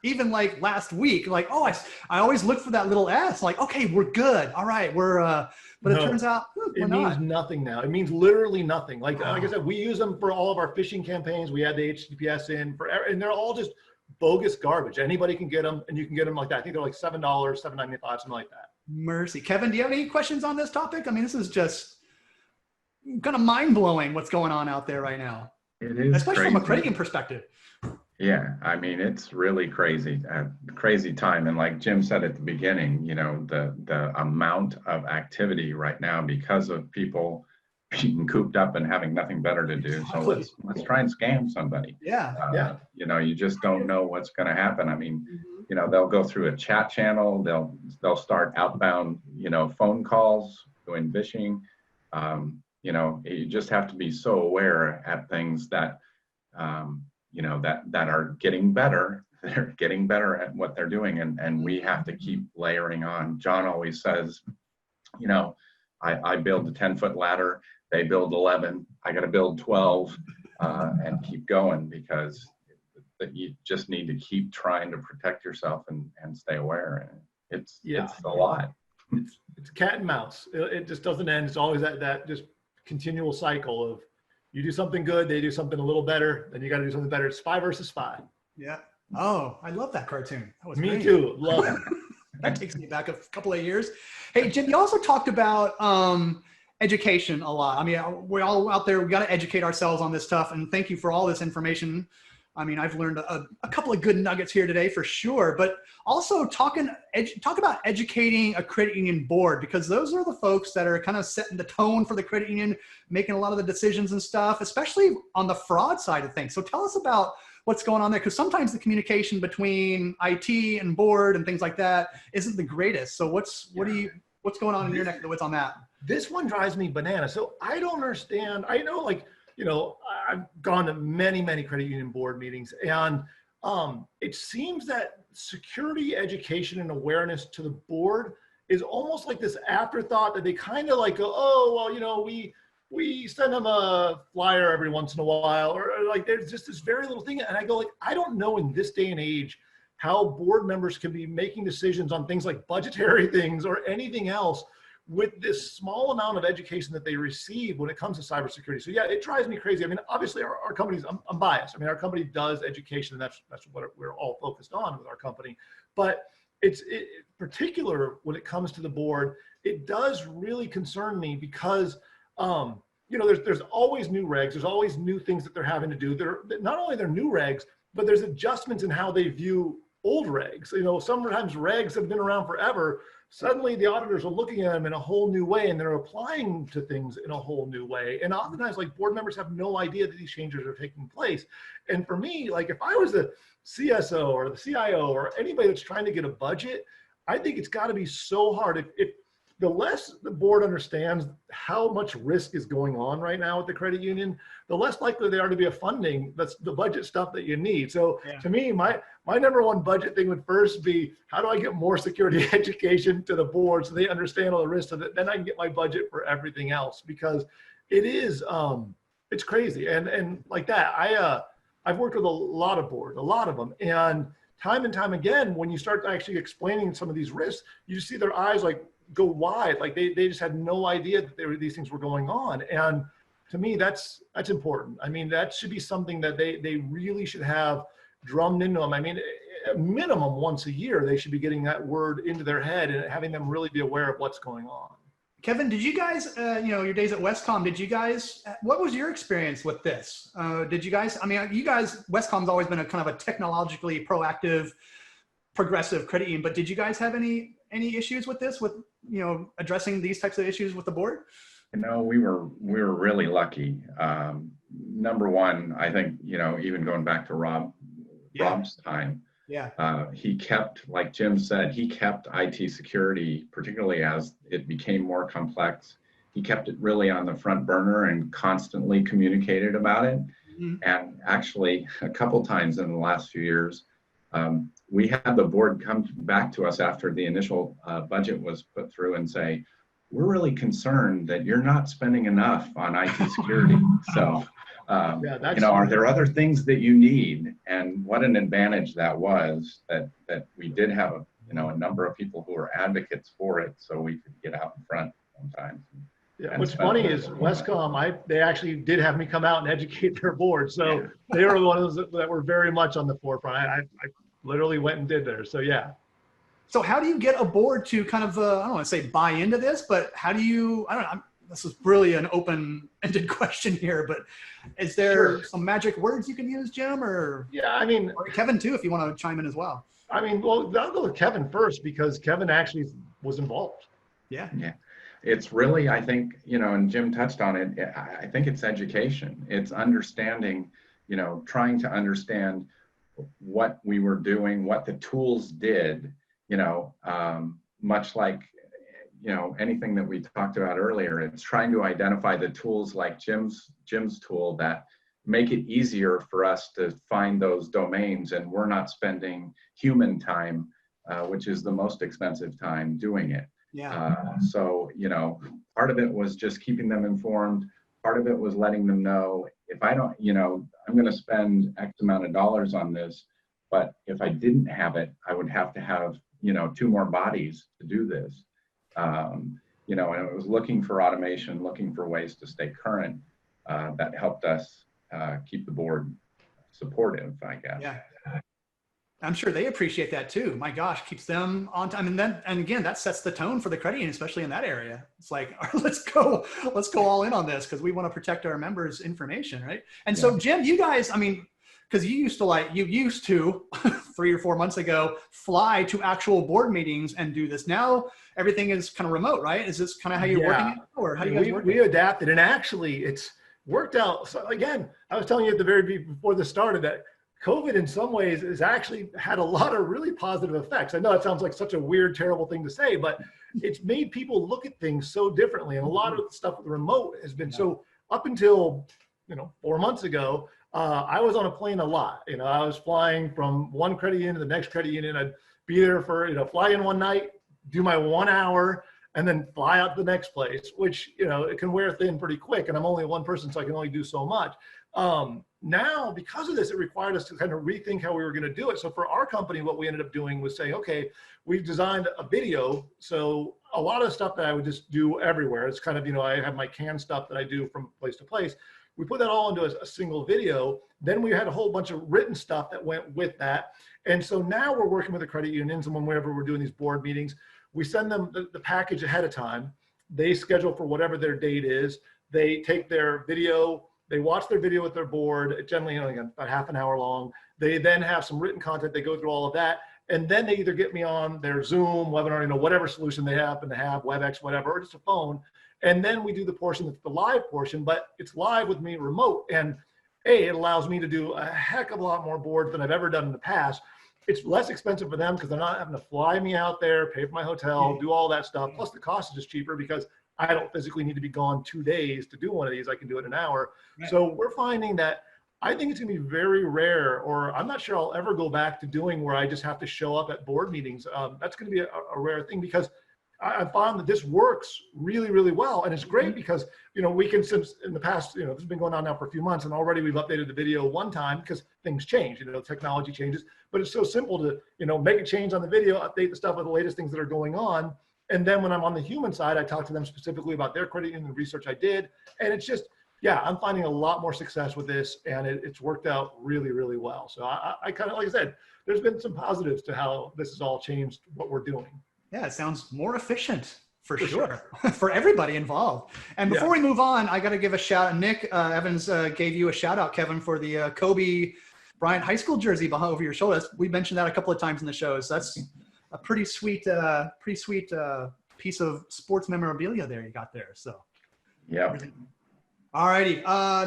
even like last week, like, oh, I always look for that little S, like, okay, we're good. All right, but it turns out it means nothing now. It means literally nothing. Like I said, we use them for all of our phishing campaigns. We add the HTTPS in and they're all just bogus garbage. Anybody can get them, and you can get them like that. I think they're like $7, $7.95, something like that. Mercy. Kevin, do you have any questions on this topic? I mean, this is just kind of mind-blowing what's going on out there right now. It is, especially crazy. From a credit union perspective. Yeah, I mean, it's really crazy, crazy time. And like Jim said at the beginning, the amount of activity right now because of people being cooped up and having nothing better to do. So let's try and scam somebody. You just don't know what's going to happen. I mean, they'll go through a chat channel. They'll start outbound, phone calls, doing phishing. You just have to be so aware at things that, that are getting better. They're getting better at what they're doing. And we have to keep layering on. John always says, I build a 10-foot ladder. They build 11. I got to build 12 and keep going, because you just need to keep trying to protect yourself and stay aware. And it's a lot. It's cat and mouse. It just doesn't end. It's always that just continual cycle of you do something good, they do something a little better, then you got to do something better. It's 5 versus 5. Yeah. Oh, I love that cartoon. That was Me great. too. Love it. That takes me back a couple of years. Hey, Jim, you also talked about education a lot. I mean, we're all out there. We got to educate ourselves on this stuff. And thank you for all this information. I mean, I've learned a couple of good nuggets here today for sure, but also talk about educating a credit union board, because those are the folks that are kind of setting the tone for the credit union, making a lot of the decisions and stuff, especially on the fraud side of things. So tell us about what's going on there, because sometimes the communication between IT and board and things like that isn't the greatest. So what's going on in your neck of the woods on that? This one drives me bananas. So I don't understand. I know, like, you know, I've gone to many, many credit union board meetings, and it seems that security education and awareness to the board is almost like this afterthought that they kind of like go, oh, well, you know, we send them a flyer every once in a while, or like there's just this very little thing. And I go, like, I don't know in this day and age how board members can be making decisions on things like budgetary things or anything else with this small amount of education that they receive when it comes to cybersecurity. So yeah, it drives me crazy. I mean, obviously our company's, I'm biased. I mean, our company does education, and that's what we're all focused on with our company. But it's particular when it comes to the board, it does really concern me because, you know, there's always new regs. There's always new things that they're having to do. Not only they're new regs, but there's adjustments in how they view old regs. You know, sometimes regs have been around forever. Suddenly the auditors are looking at them in a whole new way, and they're applying to things in a whole new way. And oftentimes, like, board members have no idea that these changes are taking place. And for me, like, if I was the CSO or the CIO or anybody that's trying to get a budget, I think it's got to be so hard. If the less the board understands how much risk is going on right now with the credit union, the less likely they are to be a funding that's the budget stuff that you need. So to me, my number one budget thing would first be, how do I get more security education to the board so they understand all the risks, so that then I can get my budget for everything else, because it is, it's crazy. And like that, I've worked with a lot of boards, a lot of them. And time again, when you start actually explaining some of these risks, you just see their eyes like go wide. Like they just had no idea that these things were going on. And to me, that's important. I mean, that should be something that they really should have drummed into them. I mean, a minimum once a year, they should be getting that word into their head and having them really be aware of what's going on. Kevin, did you guys, you know, your days at Westcom, did you guys, what was your experience with this? Did you guys, I mean, you guys, Westcom's always been a kind of a technologically proactive, progressive credit union, but did you guys have any issues with this, with, you know, addressing these types of issues with the board? You know, we were really lucky. Number one, I think, you know, even going back to Rob's time, he kept, like Jim said, he kept IT security, particularly as it became more complex. He kept it really on the front burner and constantly communicated about it. Mm-hmm. And actually, a couple times in the last few years, we had the board come back to us after the initial budget was put through and say, we're really concerned that you're not spending enough on IT security. So, you know, are there other things that you need? And what an advantage that was, that we did have a number of people who were advocates for it, so we could get out in front sometimes. Yeah, what's funny is Westcom, they actually did have me come out and educate their board. So they were the ones that were very much on the forefront. I literally went and did there. So yeah. So how do you get a board to kind of, I don't want to say buy into this, but how do you, I don't know, this is really an open-ended question here, but is there some magic words you can use, Jim, or? Yeah, I mean. Or Kevin too, if you want to chime in as well. I mean, well, I'll go with Kevin first, because Kevin actually was involved. Yeah. It's really, I think, you know, and Jim touched on it, I think it's education. It's understanding, you know, trying to understand what we were doing, what the tools did, you know, much like, you know, anything that we talked about earlier. It's trying to identify the tools like Jim's tool that make it easier for us to find those domains, and we're not spending human time, which is the most expensive time, doing it. So, you know, part of it was just keeping them informed. Part of it was letting them know, if I don't, you know, I'm going to spend X amount of dollars on this, but if I didn't have it, I would have to have, you know, 2 more bodies to do this. You know, and it was looking for automation, looking for ways to stay current, that helped us keep the board supportive, I guess. I'm sure they appreciate that too. My gosh, keeps them on time. And again, that sets the tone for the credit union, especially in that area. It's like, let's go all in on this because we want to protect our members' information, right? And so, Jim, you guys, I mean, because you used to 3 or 4 months ago fly to actual board meetings and do this. Now everything is kind of remote, right? Is this kind of how you're working it, or how do you guys work? We adapted, and actually, it's worked out. So again, I was telling you at the very before this started that COVID in some ways has actually had a lot of really positive effects. I know it sounds like such a weird, terrible thing to say, but it's made people look at things so differently. And a lot of the stuff with the remote has been so up until, 4 months ago, I was on a plane a lot. I was flying from one credit union to the next credit union. I'd be there for, fly in one night, do my 1 hour, and then fly out to the next place, which, it can wear thin pretty quick. And I'm only one person, so I can only do so much. Now, because of this, it required us to kind of rethink how we were going to do it. So for our company, what we ended up doing was saying, okay, we've designed a video. So a lot of stuff that I would just do everywhere. It's kind of, I have my canned stuff that I do from place to place. We put that all into a single video. Then we had a whole bunch of written stuff that went with that. And so now we're working with the credit unions, and whenever we're doing these board meetings, we send them the package ahead of time. They schedule for whatever their date is. They take their video, they watch their video with their board, generally again, about half an hour long. They then have some written content. They go through all of that. And then they either get me on their Zoom, webinar, whatever solution they happen to have, WebEx, whatever, or just a phone. And then we do the portion that's the live portion, but it's live with me remote. And it allows me to do a heck of a lot more boards than I've ever done in the past. It's less expensive for them because they're not having to fly me out there, pay for my hotel, do all that stuff. Plus the cost is just cheaper because I don't physically need to be gone 2 days to do one of these. I can do it in an hour. Right. So we're finding that I think it's gonna be very rare, or I'm not sure I'll ever go back to doing where I just have to show up at board meetings. That's gonna be a rare thing because I found that this works really, really well. And it's great because, we can, since in the past, this has been going on now for a few months, and already we've updated the video one time because things change, technology changes, but it's so simple to, make a change on the video, update the stuff with the latest things that are going on. And then when I'm on the human side, I talk to them specifically about their credit union, the research I did. And it's just, I'm finding a lot more success with this, and it's worked out really, really well. So I kind of, like I said, there's been some positives to how this has all changed what we're doing. Yeah, it sounds more efficient for sure for everybody involved. And before we move on, I got to give a shout out. Nick Evans gave you a shout out, Kevin, for the Kobe Bryant high school jersey behind over your shoulders. We mentioned that a couple of times in the shows. That's a pretty sweet piece of sports memorabilia there you got there. So, yeah. All righty.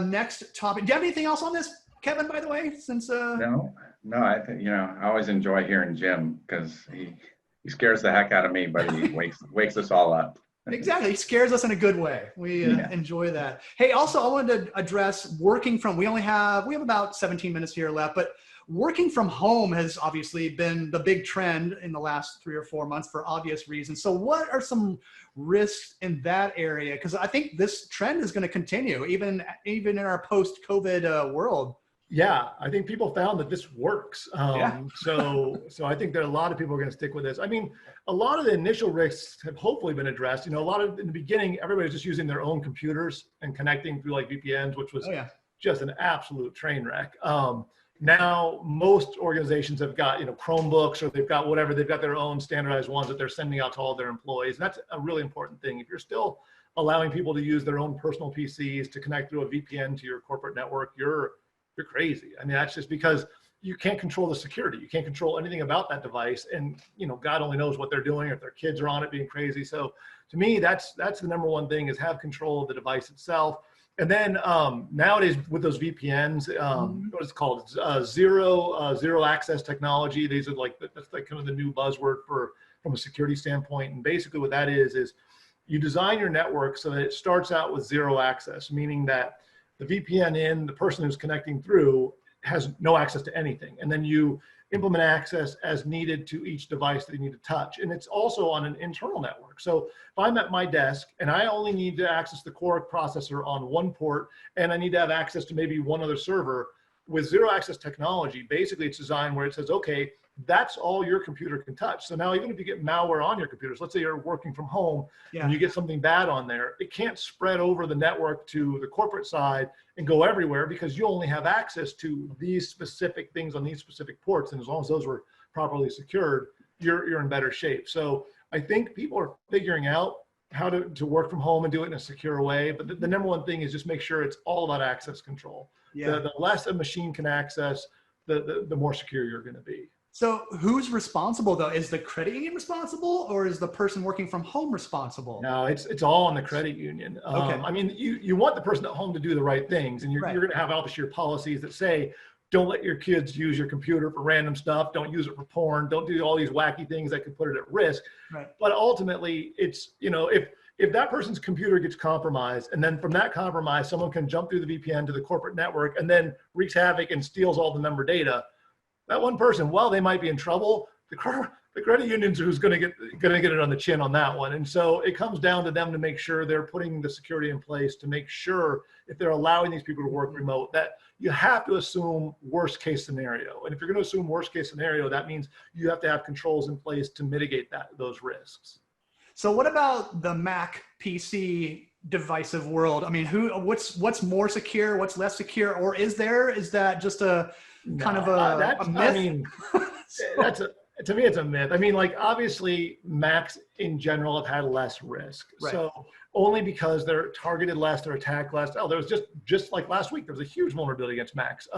Next topic. Do you have anything else on this, Kevin? By the way, since no, I think I always enjoy hearing Jim because he scares the heck out of me, but he wakes us all up. Exactly. He scares us in a good way. We enjoy that. Hey, also, I wanted to address working from, we have about 17 minutes here left, but working from home has obviously been the big trend in the last 3 or 4 months for obvious reasons. So what are some risks in that area? Because I think this trend is going to continue even in our post-COVID world. Yeah, I think people found that this works. So I think that a lot of people are going to stick with this. I mean, a lot of the initial risks have hopefully been addressed. In the beginning, everybody was just using their own computers and connecting through like VPNs, which was just an absolute train wreck. Now, most organizations have got, Chromebooks, or they've got whatever, they've got their own standardized ones that they're sending out to all their employees. And that's a really important thing. If you're still allowing people to use their own personal PCs to connect through a VPN to your corporate network, you're crazy. I mean, that's just because you can't control the security. You can't control anything about that device. And, God only knows what they're doing, if their kids are on it being crazy. So to me, that's the number one thing, is have control of the device itself. And then nowadays with those VPNs, what is it called? Zero access technology. These are that's like kind of the new buzzword from a security standpoint. And basically what that is you design your network so that it starts out with zero access, meaning that the VPN the person who's connecting through has no access to anything. And then you implement access as needed to each device that you need to touch. And it's also on an internal network. So if I'm at my desk and I only need to access the core processor on one port, and I need to have access to maybe one other server, with zero access technology, basically it's designed where it says, okay, that's all your computer can touch. So now even if you get malware on your computers, let's say you're working from home and you get something bad on there, it can't spread over the network to the corporate side and go everywhere because you only have access to these specific things on these specific ports. And as long as those were properly secured, you're in better shape. So I think people are figuring out how to work from home and do it in a secure way. But the number one thing is just make sure it's all about access control. The less a machine can access, the more secure you're going to be. So who's responsible though? Is the credit union responsible or is the person working from home responsible? No, it's all on the credit union. Okay. I mean, you want the person at home to do the right things, and you're going to have obviously your policies that say, don't let your kids use your computer for random stuff. Don't use it for porn. Don't do all these wacky things that could put it at risk. Right. But ultimately, it's, if that person's computer gets compromised, and then from that compromise, someone can jump through the VPN to the corporate network and then wreaks havoc and steals all the member data, that one person, while they might be in trouble, the credit union's who's going to get it on the chin on that one. And so it comes down to them to make sure they're putting the security in place to make sure if they're allowing these people to work remote, that you have to assume worst case scenario. And if you're going to assume worst case scenario, that means you have to have controls in place to mitigate those risks. So what about the Mac PC divisive world? I mean, what's more secure, what's less secure, or is that just a kind of a myth? I mean, to me, it's a myth. I mean, like obviously Macs in general have had less risk. Right. So only because they're targeted less, they're attacked less. Oh, there was just like last week, there was a huge vulnerability against Macs.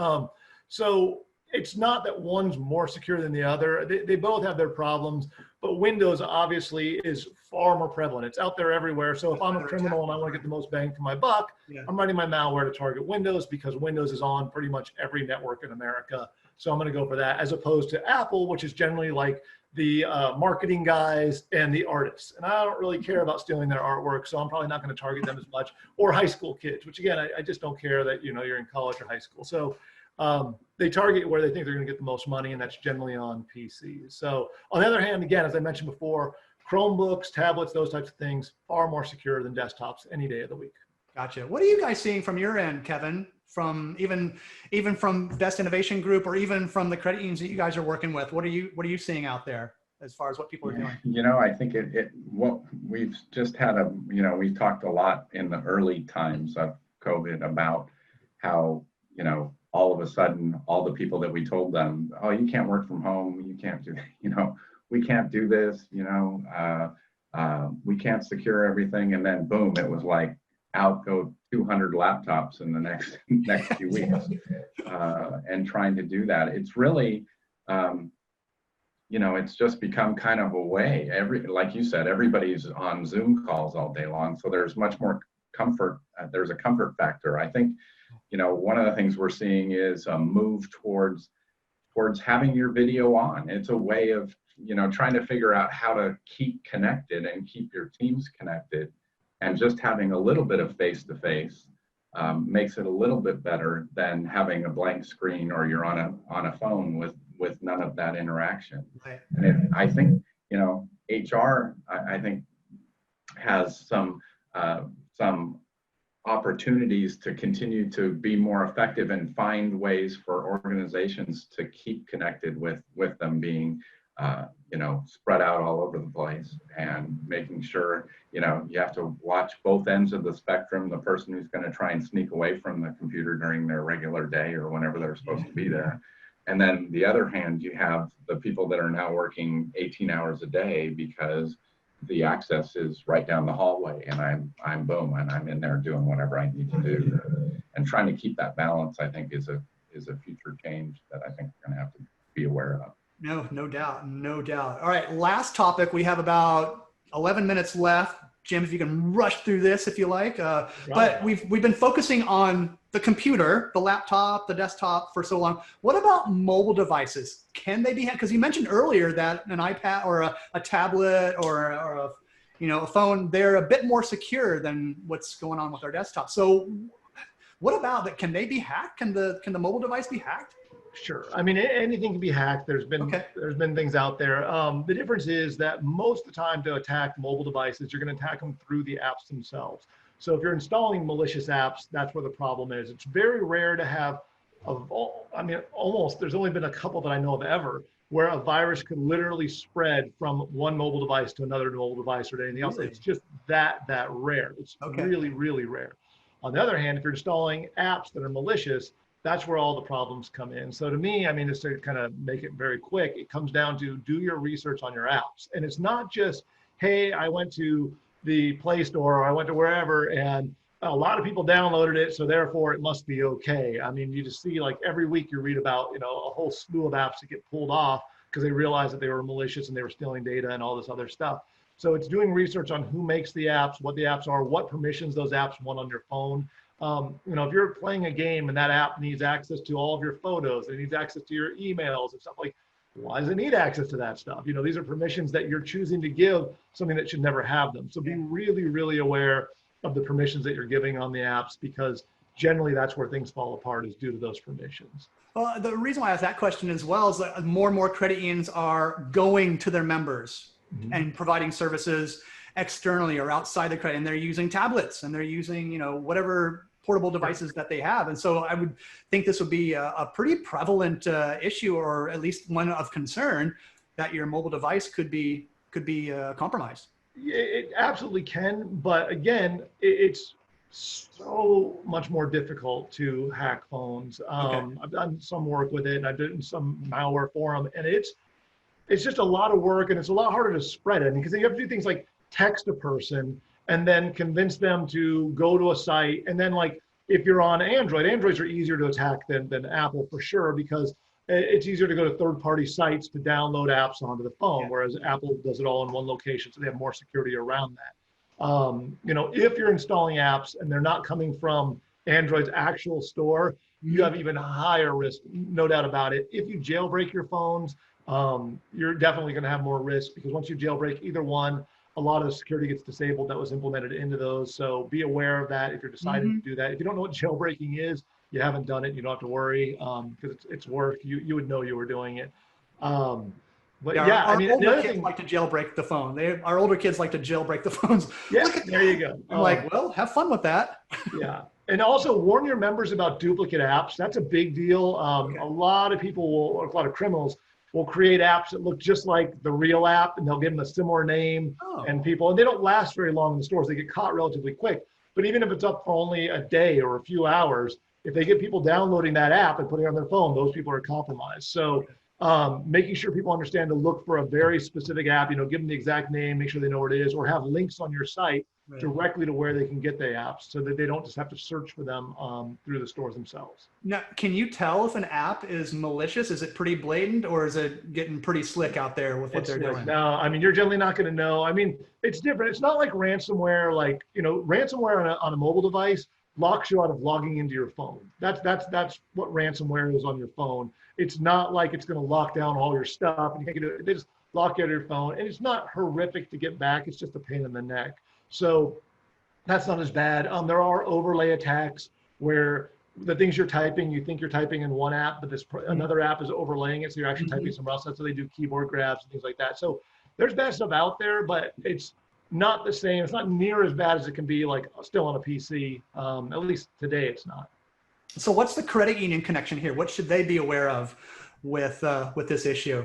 So it's not that one's more secure than the other. They both have their problems, but Windows obviously is far more prevalent. It's out there everywhere. So if I'm a criminal and I want to get the most bang for my buck, I'm writing my malware to target Windows because Windows is on pretty much every network in America. So I'm going to go for that, as opposed to Apple, which is generally like the marketing guys and the artists. And I don't really care about stealing their artwork, so I'm probably not going to target them as much. Or high school kids, which again, I just don't care that you're in college or high school. So they target where they think they're going to get the most money, and that's generally on PCs. So on the other hand, again, as I mentioned before, Chromebooks, tablets, those types of things, far more secure than desktops any day of the week. Gotcha. What are you guys seeing from your end, Kevin? From even from Best Innovation Group, or even from the credit unions that you guys are working with? What are you seeing out there as far as what people are doing? I think what we've just had we talked a lot in the early times of COVID about how, all of a sudden, all the people that we told them, oh, you can't work from home, you can't do, we can't do this, we can't secure everything. And then boom, it was like out go 200 laptops in the next few weeks, and trying to do that. It's really, it's just become kind of a way. Like you said, everybody's on Zoom calls all day long. So there's much more comfort. There's a comfort factor. I think, one of the things we're seeing is a move towards having your video on. It's a way of, trying to figure out how to keep connected and keep your teams connected. And just having a little bit of face-to-face makes it a little bit better than having a blank screen or you're on a phone with none of that interaction. Right. And I think, HR, I think, has some opportunities to continue to be more effective and find ways for organizations to keep connected with them being spread out all over the place, and making sure, you have to watch both ends of the spectrum, the person who's going to try and sneak away from the computer during their regular day or whenever they're supposed to be there. And then the other hand, you have the people that are now working 18 hours a day because the access is right down the hallway, and I'm boom, and I'm in there doing whatever I need to do. And trying to keep that balance, I think, is a future change that I think we're going to have to be aware of. No doubt. All right, last topic. We have about 11 minutes left. Jim, if you can rush through this if you like. But we've been focusing on the computer, the laptop, the desktop for so long. What about mobile devices? Can they be hacked? Because you mentioned earlier that an iPad or a tablet or a phone, they're a bit more secure than what's going on with our desktop. So what about that? Can they be hacked? Can the mobile device be hacked? Sure. I mean, anything can be hacked. There's been things out there. The difference is that most of the time to attack mobile devices, you're going to attack them through the apps themselves. So if you're installing malicious apps, that's where the problem is. It's very rare to have, there's only been a couple that I know of ever, where a virus could literally spread from one mobile device to another mobile device or anything else. Really? It's just that rare. It's really, really rare. On the other hand, if you're installing apps that are malicious, that's where all the problems come in. So to me, I mean, just to kind of make it very quick, it comes down to do your research on your apps. And it's not just, hey, I went to the Play Store or I went to wherever and a lot of people downloaded it, so therefore it must be okay. I mean, you just see like every week you read about, you know, a whole slew of apps that get pulled off because they realized that they were malicious and they were stealing data and all this other stuff. So it's doing research on who makes the apps, what the apps are, what permissions those apps want on your phone. You know, if you're playing a game and that app needs access to all of your photos, it needs access to your emails and stuff, like, why does it need access to that stuff? You know, these are permissions that you're choosing to give something that should never have them. So be really, really aware of the permissions that you're giving on the apps, because generally that's where things fall apart, is due to those permissions. Well, the reason why I asked that question as well is that more and more credit unions are going to their members and providing services externally or outside the credit, and they're using tablets and they're using, you know, whatever portable devices that they have. And so I would think this would be a pretty prevalent issue, or at least one of concern, that your mobile device could be compromised. It absolutely can, but again, it's so much more difficult to hack phones. I've done some work with it, and I've done some malware for them, and it's just a lot of work, and it's a lot harder to spread it, because you have to do things like text a person and then convince them to go to a site, and then like if you're on Androids are easier to attack than Apple for sure, because it's easier to go to third-party sites to download apps onto the phone, whereas Apple does it all in one location, so they have more security around that. You know, if you're installing apps and they're not coming from Android's actual store, you have even higher risk, no doubt about it. If you jailbreak your phones, you're definitely going to have more risk, because once you jailbreak either one, a lot of the security gets disabled that was implemented into those. So be aware of that if you're deciding to do that. If you don't know what jailbreaking is, you haven't done it, you don't have to worry, because it's work. You would know you were doing it. But yeah, our I mean, older kids like to jailbreak the phone. Our older kids like to jailbreak the phones. Yeah, there you go. I'm like, well, have fun with that. Yeah, and also warn your members about duplicate apps. That's a big deal. A lot of people a lot of criminals will create apps that look just like the real app, and they'll give them a similar name, and they don't last very long in the stores. They get caught relatively quick. But even if it's up for only a day or a few hours, if they get people downloading that app and putting it on their phone, those people are compromised. So making sure people understand to look for a very specific app, you know, give them the exact name, make sure they know where it is, or have links on your site directly to where they can get the apps, so that they don't just have to search for them through the stores themselves. Now, can you tell if an app is malicious? Is it pretty blatant, or is it getting pretty slick out there with what they're doing? No, I mean, you're generally not going to know. I mean, it's different. It's not like ransomware. Like, you know, ransomware on a mobile device locks you out of logging into your phone. That's what ransomware is on your phone. It's not like it's going to lock down all your stuff and you can't get it. They just lock you out of your phone, and it's not horrific to get back. It's just a pain in the neck. So that's not as bad. There are overlay attacks where the things you're typing, you think you're typing in one app, but another app is overlaying it, so you're actually typing somewhere else. That's how they do keyboard grabs and things like that. So there's bad stuff out there, but it's not the same. It's not near as bad as it can be like still on a PC. At least today it's not. So what's the credit union connection here? What should they be aware of with this issue?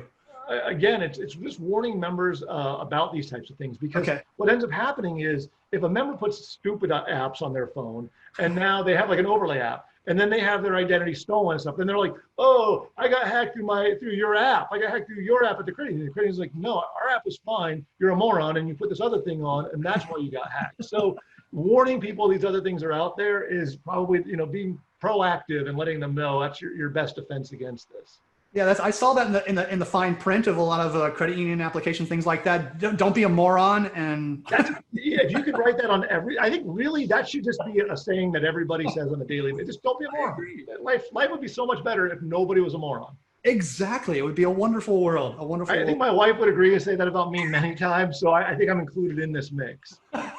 Again, it's just warning members about these types of things, because what ends up happening is if a member puts stupid apps on their phone and now they have like an overlay app, and then they have their identity stolen and stuff, then they're like, oh, I got hacked through your app. I got hacked through your app at the credit union. The credit union's like, no, our app is fine. You're a moron, and you put this other thing on, and that's why you got hacked. So warning people these other things are out there is probably, you know, being proactive and letting them know that's your best defense against this. Yeah, I saw that in the fine print of a lot of credit union applications, things like that. Don't be a moron, and if you could write that on I think really that should just be a saying that everybody says on a daily basis. Just don't be a moron. Life would be so much better if nobody was a moron. Exactly, it would be a wonderful world. I think my wife would agree and say that about me many times, so I think I'm included in this mix. Yeah,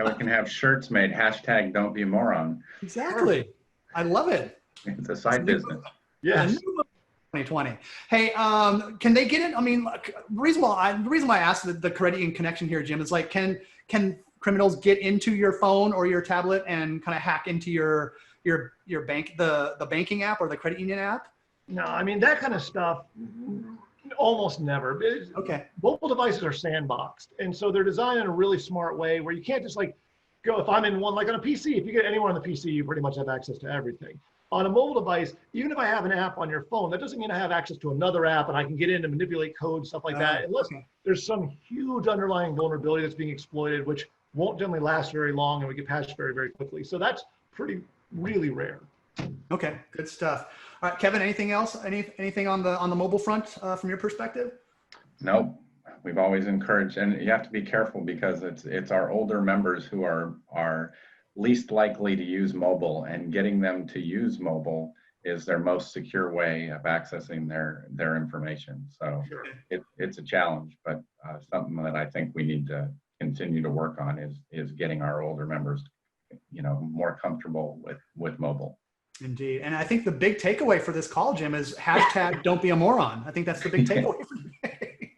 we can have shirts made, hashtag don't be a moron. Exactly. I love it. It's a side business. Yes. 2020. Hey, can they get in? I mean, the reason why I asked the credit union connection here, Jim, is like, can criminals get into your phone or your tablet and kind of hack into your bank, the banking app or the credit union app? No, I mean, that kind of stuff, Almost never. Okay. Mobile devices are sandboxed. And so they're designed in a really smart way where you can't just like go, if I'm in one, like on a PC, if you get anywhere on the PC, you pretty much have access to everything. On a mobile device, even if I have an app on your phone, that doesn't mean I have access to another app and I can get in and manipulate code, stuff like that, unless there's some huge underlying vulnerability that's being exploited, which won't generally last very long and we get patched very, very quickly. So that's really rare. Okay, good stuff. All right, Kevin, anything else? Anything on the mobile front from your perspective? Nope. We've always encouraged, and you have to be careful because it's our older members who are least likely to use mobile, and getting them to use mobile is their most secure way of accessing their information. So it's a challenge, but something that I think we need to continue to work on is getting our older members, more comfortable with mobile. Indeed. And I think the big takeaway for this call, Jim, is hashtag don't be a moron. I think that's the big takeaway for today.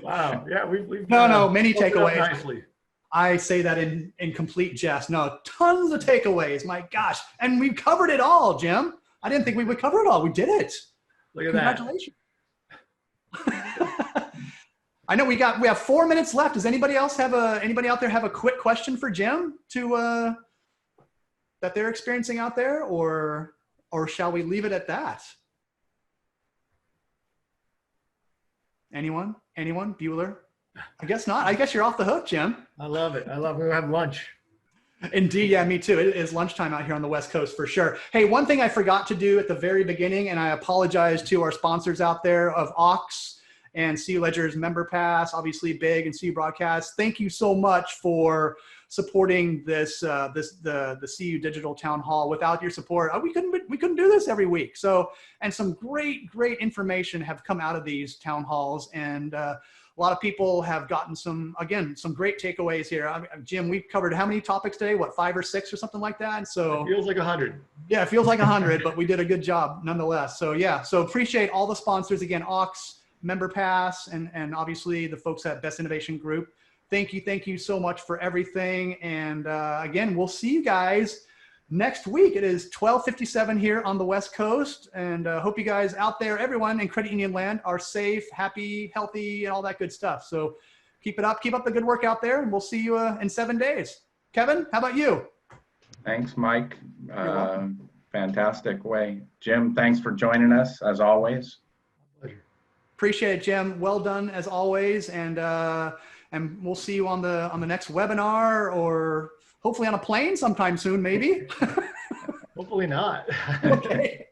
Wow. Yeah, we've many takeaways. Nicely. I say that in complete jest. No, tons of takeaways. My gosh. And we covered it all, Jim. I didn't think we would cover it all. We did it. Look at Congratulations. I know we have 4 minutes left. Does anybody out there have a quick question for Jim that they're experiencing out there, or shall we leave it at that? Anyone? Bueller? I guess not. I guess you're off the hook, Jim. I love it. We'll have lunch. Indeed. Yeah, me too. It is lunchtime out here on the West Coast for sure. Hey, one thing I forgot to do at the very beginning, and I apologize to our sponsors out there of Aux and CU Ledger's Member Pass, obviously Big and CU Broadcast. Thank you so much for supporting the CU Digital Town Hall. Without your support, we couldn't do this every week. So, and some great information have come out of these town halls, and a lot of people have gotten some great takeaways here. Jim, we've covered how many topics today? What, 5 or 6 or something like that? And so it feels like 100. Yeah, it feels like 100, but we did a good job nonetheless. So yeah, so appreciate all the sponsors again, Aux, Member Pass, and obviously the folks at Best Innovation Group. Thank you so much for everything. And again, we'll see you guys next week. It is 12:57 here on the West Coast, and hope you guys out there, everyone in credit union land, are safe, happy, healthy, and all that good stuff. So keep it up. Keep up the good work out there, and we'll see you in 7 days. Kevin, how about you? Thanks, Mike. Fantastic way. Jim, thanks for joining us as always. Appreciate it, Jim. Well done as always, and we'll see you on the next webinar, or hopefully on a plane sometime soon, maybe. Hopefully not. Okay.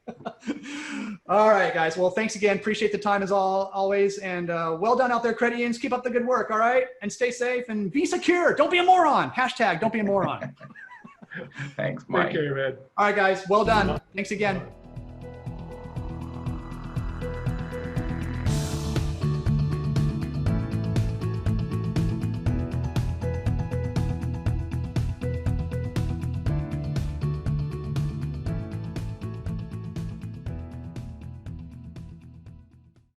All right, guys. Well, thanks again. Appreciate the time as always, and well done out there, credit unions. Keep up the good work. All right, and stay safe and be secure. Don't be a moron. Hashtag don't be a moron. Thanks, Mike. Take care, man. All right, guys. Well done. Thanks again.